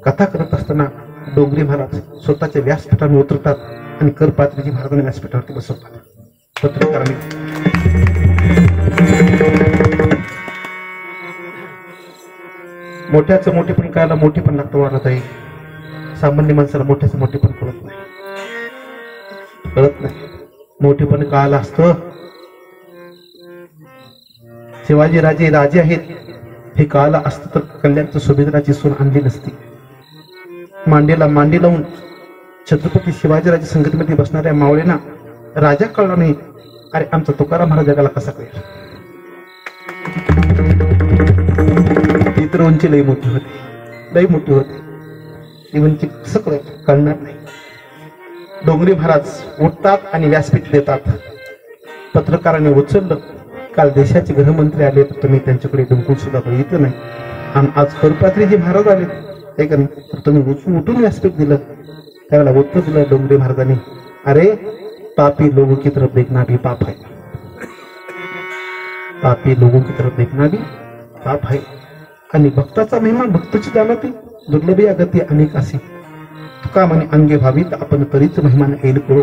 कथा करत असताना डोंगरे महाराज स्वतःच्या व्यासपीठावर उतरतात आणि करपात्रीजी महाराजांना व्यासपीठावरती बसवतात. पत्रकारांनी मोठ्याचं मोठेपण कळायला मोठेपण लागतं वाढत आहे. सामान्य माणसाला मोठ्याचं मोठेपण कळत नाही. मोठेपण कळालं असतं. शिवाजी राजे राजे आहेत हे कळालं असतं तर कल्याणचं सुभेदाराची सून आणली नसती. मांडीला मांडी लावून छत्रपती शिवाजीराजे संगतीमध्ये बसणाऱ्या मावळ्यांना राजा कळला नाही. अरे आमचा तुकाराम महाराज जगाला कसा कळेल. ती तर उंची लई मोठी होती. ती उंची कसं कळणार नाही. डोंगरे महाराज उठतात आणि व्यासपीठ देतात. पत्रकारांनी उचललं, काल देशाचे गृहमंत्री आले तर तुम्ही त्यांच्याकडे डुंकून सुद्धा बघितलं नाही. आणि आज करपात्रीजी महाराज आले हे का नाही, तर तुम्ही उठून व्यासपीठ दिलं. त्यावेळेला उत्तर दिलं डोंगरे महाराजांनी, अरे पापी लोगों की तरफ देखना भी पाप है. पापी लोगों की तरफ देखना भी पाप है. आणि भक्ताचा महिमा भक्ताची जाणती दुर्लभ या गती अनेक असे. तुका म्हणे अंगे व्हावी तर आपण तरीच महिमान येईल करू.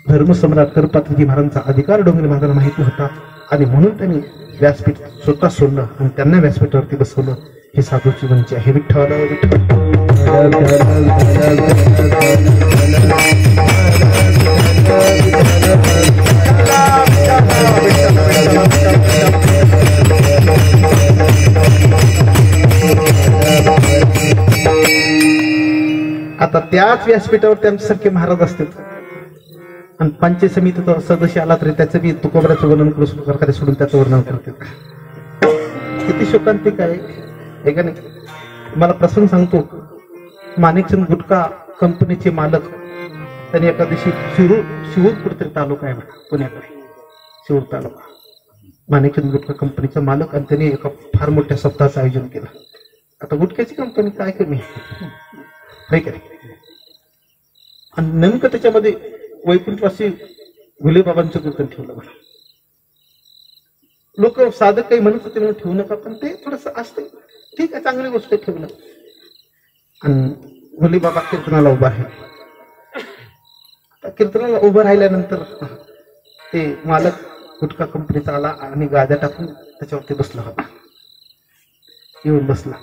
धर्मसम्राट करपात्रीजी महाराजांचा अधिकार डोंगरे महाराजांना माहिती होता आणि म्हणून त्यांनी व्यासपीठ स्वतः सोडलं आणि त्यांना व्यासपीठावरती बसवलं. हे साधूची वंची आहे. विठ्ठल आता त्याच व्यासपीठावर त्यांच्यासारखे महाराज असतात. आणि पंचायत समितीचा सदस्य आला तरी त्याचं बी तुकोबऱ्याचं वर्णन करू सरकारी सोडून त्याचं वर्णन करतात. किती शोकांतिक आहे का नाही. मला प्रसंग सांगतो. माणिकचंद गुटखा कंपनीचे मालक, त्यांनी एका दिवशी शिरूर कुठेतरी तालुका आहे पुण्याकडे, शिरूर तालुका. माणिकचंद गुटखा कंपनीचा मालक आणि त्यांनी एका फार मोठ्या सप्ताहाचं आयोजन केलं. आता गुटख्याची कंपनी काय कमी आहे का. आणि नेमकं त्याच्यामध्ये वैकुंठवासी घुलेबाबांचं कीर्तन ठेवलं. मला लोक साधक काही म्हणत होते म्हणून ठेवू नका, पण ते थोडस असतं. ठीक आहे, चांगली गोष्ट ठेवलं. आणि घुलेबाबा कीर्तनाला उभा आहे. कीर्तनाला उभं राहिल्यानंतर ते मालक गुटखा कंपनीचा आला आणि गाद्या टाकून त्याच्यावरती बसला होता. येऊन बसला.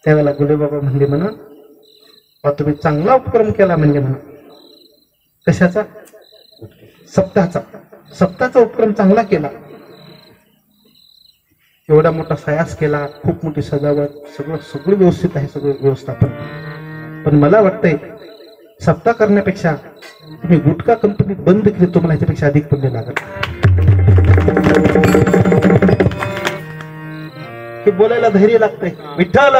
त्यावेळेला गुलेबाबा म्हणले म्हणा, तुम्ही चांगला उपक्रम केला. म्हणजे म्हणा कशाचा, सप्ताहाचा उपक्रम चांगला केला. एवढा मोठा सयास केला, खूप मोठी सजावट, सगळं व्यवस्थित आहे, सगळं व्यवस्थापन. पण मला वाटतंय सप्ताह करण्यापेक्षा तुम्ही गुटखा कंपनी बंद केली, तुम्हाला ह्याच्यापेक्षा अधिक पुण्य लागत. हे बोलायला धैर्य लागतंय. विठ्ठल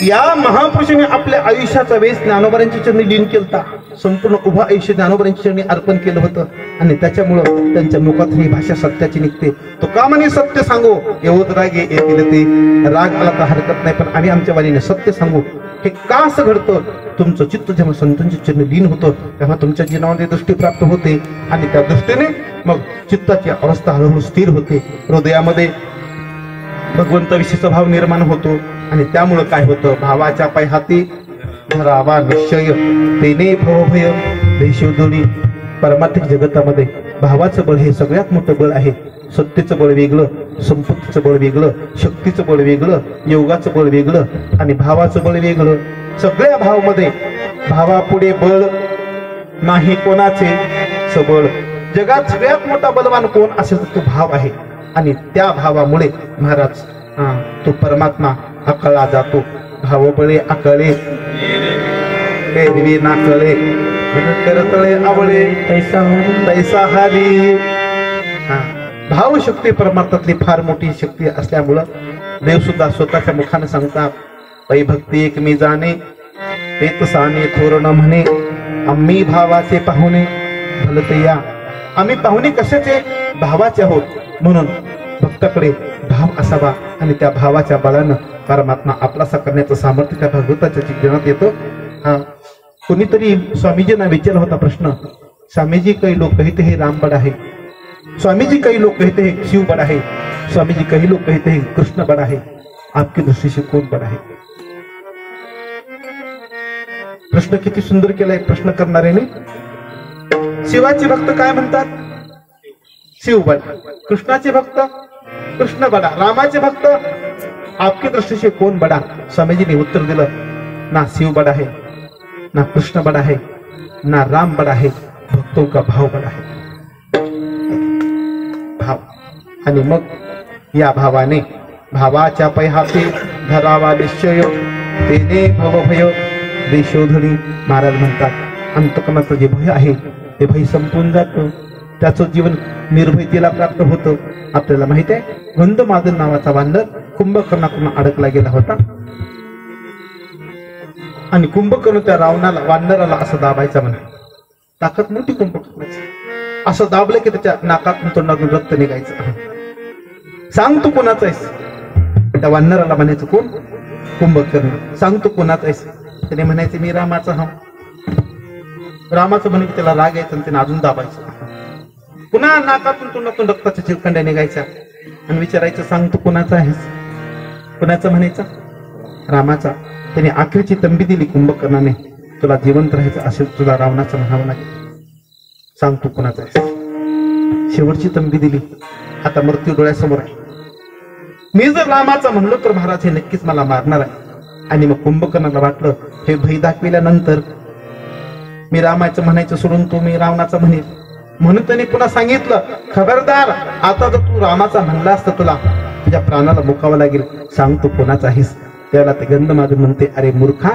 या महापुरुषाने आपल्या आयुष्याचा वेस ज्ञानोबांच्या चरणी लीन केलता. संपूर्ण उभा आयुष्य ज्ञानोबांच्या चरणी अर्पण केलं होतं आणि त्याच्यामुळं त्यांच्या मुखात ही भाषा सत्याची निघते. तो का म्हणे सत्य सांगू एवढ रागे येतील ते, राग आला तर हरकत नाही, पण आम्ही आमच्या वाणीने सत्य सांगू. हे का असं घडतं? तुमचं चित्त जेव्हा संतांच्या चरणी लीन होतं तेव्हा तुमच्या जीवनामध्ये दृष्टी प्राप्त होते आणि त्या दृष्टीने मग चित्ताची अवस्था हळूहळू स्थिर होते. हृदयामध्ये भगवंताविषयीचा भाव निर्माण होतो आणि त्यामुळं काय होतं? भावाच्या पायहाती धरावा निश्चय, तेने भवभय देशोधुनी. परमार्थिक जगतामध्ये भावाचं बळ हे सगळ्यात मोठं बळ आहे. सत्तेचं बळ वेगळं, संपत्तीचं बळ वेगळं, शक्तीचं बळ वेगळं, योगाचं बळ वेगळं आणि भावाचं बळ वेगळं. सगळ्या भावामध्ये भावापुढे बळ नाही कोणाचे सबळ. जगात सगळ्यात मोठा बलवान कोण असेल तर तो भाव आहे आणि त्या भावामुळे महाराज तो परमात्मा आकळला जातो. भावबळे आकळे एरवी नाकळे करतळे आवळे तैसा हारी. भावशक्ती परमार्थातली फार मोठी शक्ती असल्यामुळं देव सुद्धा स्वतःच्या मुखाने सांगतात, पै भक्ती एक मी जाणे तेच साने थोर न म्हणे, आम्ही भावाचे पाहुणे भलत या. आम्ही पाहुणे कशाचे? भावाचे आहोत. म्हणून भक्ताकडे भाव असावा आणि त्या भावाच्या बळानं परमात्मा आपलासा करण्याचं सामर्थ्य त्या भगवंताच्या जीवनात येतं. कोणीतरी स्वामीजींना विचारला होता प्रश्न, स्वामीजी कई लोग कहते हैं राम बड़ा है, स्वामीजी कई लोग कहते हैं शिव बड़ा है, स्वामीजी कई लोग कहते हैं कृष्ण बड़ा है, आपकी दृष्टि से कौन बड़ा है? प्रश्न किती सुंदर केलाय प्रश्न करणाऱ्याने. शिवाचे भक्त काय म्हणतात? शिव बडा. कृष्णाचे भक्त कृष्ण बडा. रामाचे भक्त आपकी दृष्टि से कौन बडा? स्वामीजीने उत्तर दिलं, ना शिव बडा है, ना कृष्ण बडा है, ना राम बडा है, भक्तों का भाव बडा है. भाव. आणि मग या भावाने भावाच्या पैहाती धरावा निश्चय, तेने भवभय देशोधनी. महाराज म्हणतात अंतकरणाचं जे भय आहे ते भय संपून जातं, त्याचं जीवन निर्भयतेला प्राप्त होतं. आपल्याला माहित आहे गंधमादन नावाचा वानर कुंभकर्णाकडून अडकला गेला होता आणि कुंभकर्ण त्या रावणाला वानराला असं दाबायचा म्हणे. ताकद मोठी कुंभकर्णाची. असं दाबलं की त्याच्या नाकातून तोंडातून रक्त निघायचं. सांग तू कोणाचा आहेस? त्या वानराला म्हणायचं कोण? कुंभकर्ण. सांग तू कोणाचा आहेस? त्याने म्हणायचे मी रामाचा हा. रामाचं म्हणे की त्याला राग यायचा आणि त्याने अजून दाबायचं. पुन्हा नाकातून तोंडातून रक्ताच्या चिरखंड्या निघायच्या आणि विचारायचं सांग तू कोणाचा आहेस? कोणाचा म्हणायचा? रामाचा. त्याने आखरीची तंबी दिली कुंभकर्णाने, तुला जिवंत राहायचं असेल तुला रावणाचं म्हणावं लागेल, सांग तू कोणाचा आहेस? शेवटची तंबी दिली. आता मृत्यू डोळ्यासमोर आहे. मी जर रामाचा म्हणलो तर महाराज हे नक्कीच मला मारणार आहे. आणि मग कुंभकर्णाला वाटलं हे भय दाखविल्यानंतर मी रामाचं म्हणायचं सोडून तो मी रावणाचा म्हणेल. म्हणून त्यांनी पुन्हा सांगितलं, खबरदार आता जर तू रामाचा म्हणलास तर तुला तुझ्या प्राणाला मुकावं लागेल, सांग तू कोणाचा आहेस? त्याला ते गंधमादन म्हणते, अरे मूर्खा,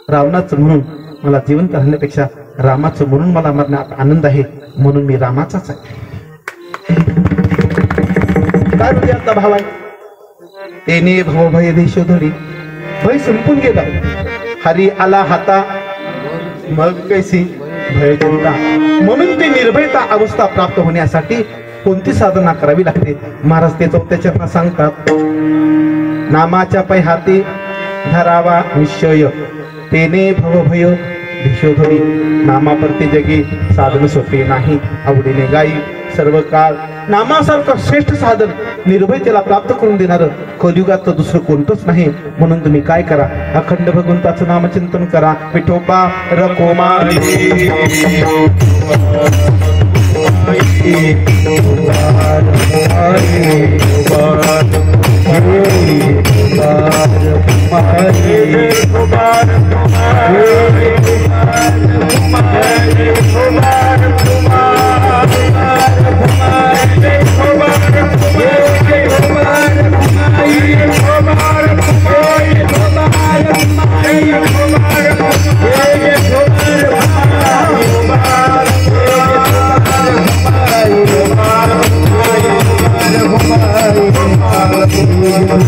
रावणाचं म्हणून मला जिवंत राहण्यापेक्षा रामाचं म्हणून मला मरण्यात आनंद आहे, म्हणून मी रामाचाच आहे. काय म्हणजे आता भाव आहे? तेने भवभय देशोधडी. भय संपून गेला. हरी आला हाता मग कैसी भय चिंता. म्हणून ती निर्भयता अवस्था प्राप्त होण्यासाठी कोणती साधना करावी लागते? महाराज ते 4थ्या चरणात सांगतात, नामाच्या पैहाती धरावा निश्चय, तेने भवभय देशोधडी. नामाप्रती जगी साधन सोपे नाही, आवडीने गाई सर्व काळ. नामासारखं श्रेष्ठ साधन निर्भयतेला प्राप्त करून देणारं कलियुगात तर दुसरं कोणतंच नाही. म्हणून तुम्ही काय करा? अखंड भगवंताचं नामचिंतन करा. Vithoba रकोमा Thank you.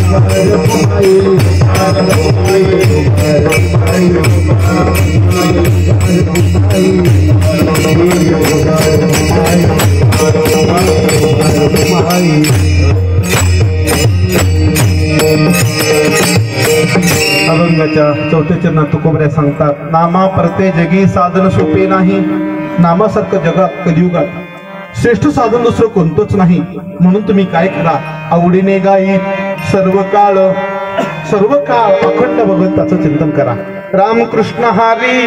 अभंगाच्या चौथ्या चरणात तुकोबऱ्या सांगतात, नामा परते जगी साधन सोपे नाही, नामासारखं जगात कलियुगात श्रेष्ठ साधन दुसरं कोणतंच नाही. म्हणून तुम्ही काय करा, आवडीने गाई सर्व काळ अखंड भगवंताचं चिंतन करा. रामकृष्ण हरी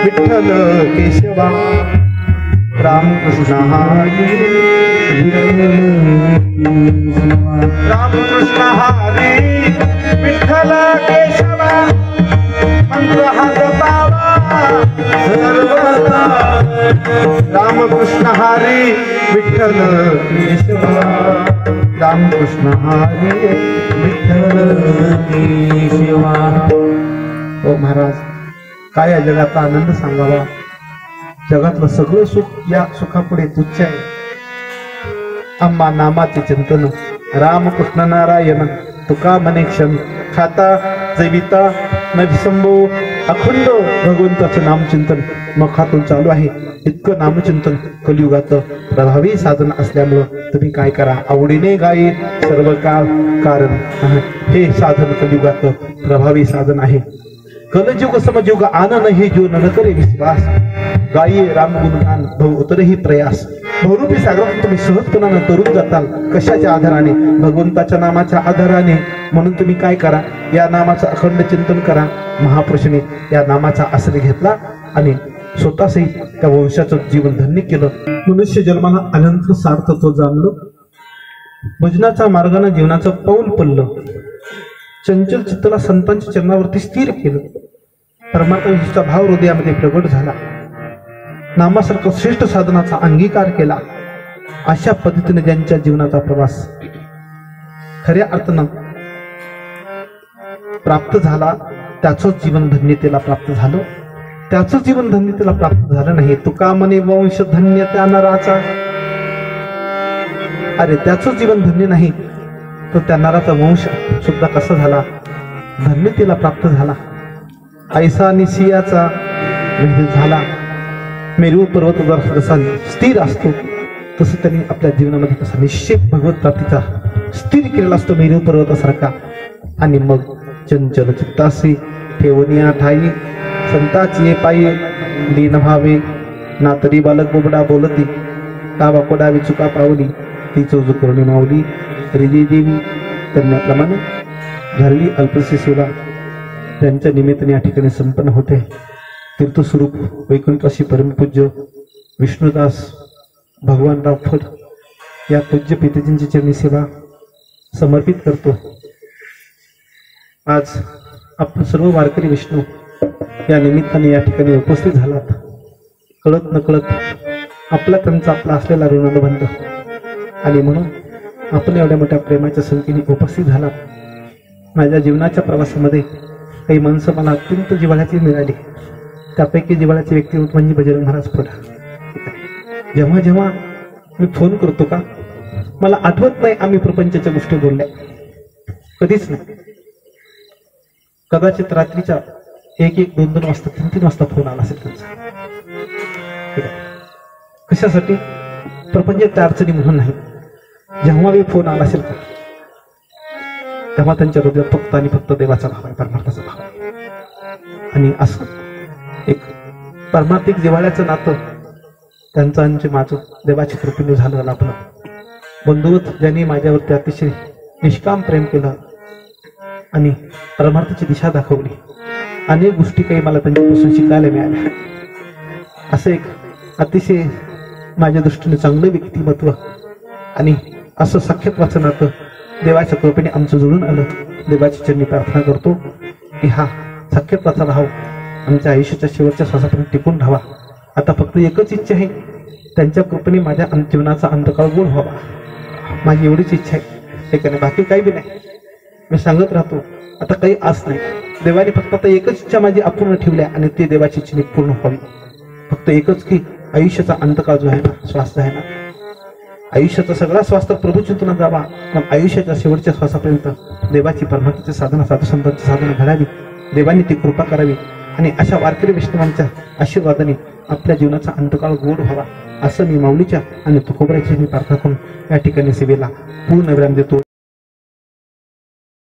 विठ्ठल केशवा, रामकृष्ण हरी रामकृष्ण हरी विठ्ठल केशवा, मंत्र हा जपावा सर्वदा. रामकृष्ण हरी विठ्ठल केशवा, रामकृष्ण हरी विठ्ठल केशवा. ओ महाराज, काय या जगाचा आनंद सांगावा. जगातलं सगळं सुख या सुखापुढे तुच्छ आहे. आम्हा नामाचे चिंतन, रामकृष्ण नारायण तुका मने क्षण, खाता जैविता न विसंबो, अखंड भगवंताचं नामचिंतन मखातून चालू आहे. इतकं नामचिंतन कलियुगाचं प्रभावी साधन असल्यामुळं तुम्ही काय करा, आवडीने गाई सर्व काळ, कारण हे साधन कलियुगाचं प्रभावी साधन आहे. कलयुग समयुग आनन हे जो न करे विश्वास, गायी राम गुणगान भाऊ उतरही प्रयास. बहुरूपी सागरातून तुम्ही सहजपणानं तरुण जाताल. कशाच्या आधाराने? भगवंताच्या नामाच्या आधाराने. म्हणून तुम्ही काय करा, या नामाचं अखंड चिंतन करा. महापुरुषाने या नामाचा आश्रय घेतला आणि स्वतःसहित त्या वंशाचं जीवन धन्य केलं. मनुष्य जन्माला अनंत सार्थत्व जाणलं. भजनाच्या मार्गाने जीवनाचं पाऊल पडलं. चंचल चित्ताला संतांच्या चरणावरती स्थिर केलं. परमात्मा भाव हृदयामध्ये प्रगट झाला. नामासारखं श्रेष्ठ साधनाचा अंगीकार केला. अशा पद्धतीने ज्यांच्या जीवनाचा प्रवास खऱ्या अर्थानं प्राप्त झाला, त्याचंच जीवन धन्यतेला प्राप्त झालं. त्याचं जीवन धन्यतेला प्राप्त झालं नाही. तुका म्हणे वंश धन्य त्या नराचा. अरे त्याचं जीवन धन्य नाही तर त्या नराचा वंश सुद्धा कसा झाला, धन्यतेला प्राप्त झाला. ऐसा निसियाचा भेद झाला. मेरू पर्वत जसा स्थिर असतो तसं त्यांनी आपल्या जीवनामध्ये कसा निश्चित भगवत प्राप्तीचा स्थिर केलेला असतो मेरू पर्वतासारखा. आणि मग चंचल चित्तासी ठेवनिया ठाई, संताची पायी लीन व्हावे. ना तरी बालक बोबडा बोलती, का वाकोडा विचुका पावली, ती चोज करुणी मावली. रिजी देवी करण्याप्रमाणे घरली अल्पसी सेवा त्यांच्या निमित्ताने या ठिकाणी संपन्न होते. तीर्थस्वरूप वैकुंठवासी परमपूज्य विष्णुदास भगवानराव फड या पूज्य पितेजींची चरणी सेवा समर्पित करतो. आज आपण सर्व वारकरी विष्णू या निमित्ताने या ठिकाणी उपस्थित झालात. कळत नकळत आपला त्यांचा आपला असलेला ऋणानुबंध आणि म्हणून आपण एवढ्या मोठ्या प्रेमाच्या संख्येने उपस्थित झालात. माझ्या जीवनाच्या प्रवासामध्ये काही माणसं मला अत्यंत जिव्हाळ्याची मिळाली. त्यापैकी जिव्हाळ्याची व्यक्ती म्हणजे बजरंग महाराज फड. जेव्हा जेव्हा मी फोन करतो का, मला आठवत नाही आम्ही प्रपंचाच्या गोष्टी बोलल्या, कधीच नाही. कदाचित रात्रीच्या 1-2 वाजता 3-3 वाजता फोन आला असेल त्यांचा. कशासाठी? प्रपंचाच्या अडचणी म्हणून नाही. जेव्हा मी फोन आला असेल का, तेव्हा त्यांच्या हृदयात फक्त आणि फक्त देवाचा भाव आहे, परमार्थाचा भाव आहे. आणि असं एक परमार्थिक जिव्हाळ्याचं नातं त्यांचं आणि माझं देवाची कृपेने झालं लाभलं. बंधुवत ज्यांनी माझ्यावरती अतिशय निष्काम प्रेम केलं आणि परमार्थाची दिशा दाखवली. अनेक गोष्टी काही मला त्यांच्यापासून शिकायला मिळाल्या. असं एक अतिशय माझ्या दृष्टीने चांगलं व्यक्तिमत्व आणि असं साक्षात्वाचं नातं देवाच्या कृपेने आमचं जुळून आलं. देवाची चरणी प्रार्थना करतो की हा साक्षात्वाचा भाव आमच्या आयुष्याच्या शेवटच्या श्वासापर्यंत टिकून राहावा. आता फक्त एकच इच्छा आहे, त्यांच्या कृपेने माझ्या जीवनाचा अंतकाळ गोड व्हावा. माझी एवढीच इच्छा आहे, हे बाकी काही बी नाही. मी सांगत राहतो, आता काही आस नाही. देवाने फक्त आता एकच इच्छा माझी अपूर्ण ठेवल्या आणि ती देवाची इच्छा पूर्ण व्हावी. फक्त एकच की आयुष्याचा अंतकाळ जो आहे ना, श्वास जो आहे ना, आयुष्याचा सगळा श्वास तर प्रभू चिंतनात जावा, पण आयुष्याच्या शेवटच्या श्वासापर्यंत देवाची परमात्म्याची साधना साधू संतांची साधना घडावी, देवांनी ती कृपा करावी आणि अशा वारकरी वैष्णवांच्या आशीर्वादाने आपल्या जीवनाचा अंतकाळ गोड व्हावा, असं मी माऊलीच्या आणि तुकोबऱ्याची मी प्रार्थना करून या ठिकाणी सेवेला पूर्ण विराम देतो.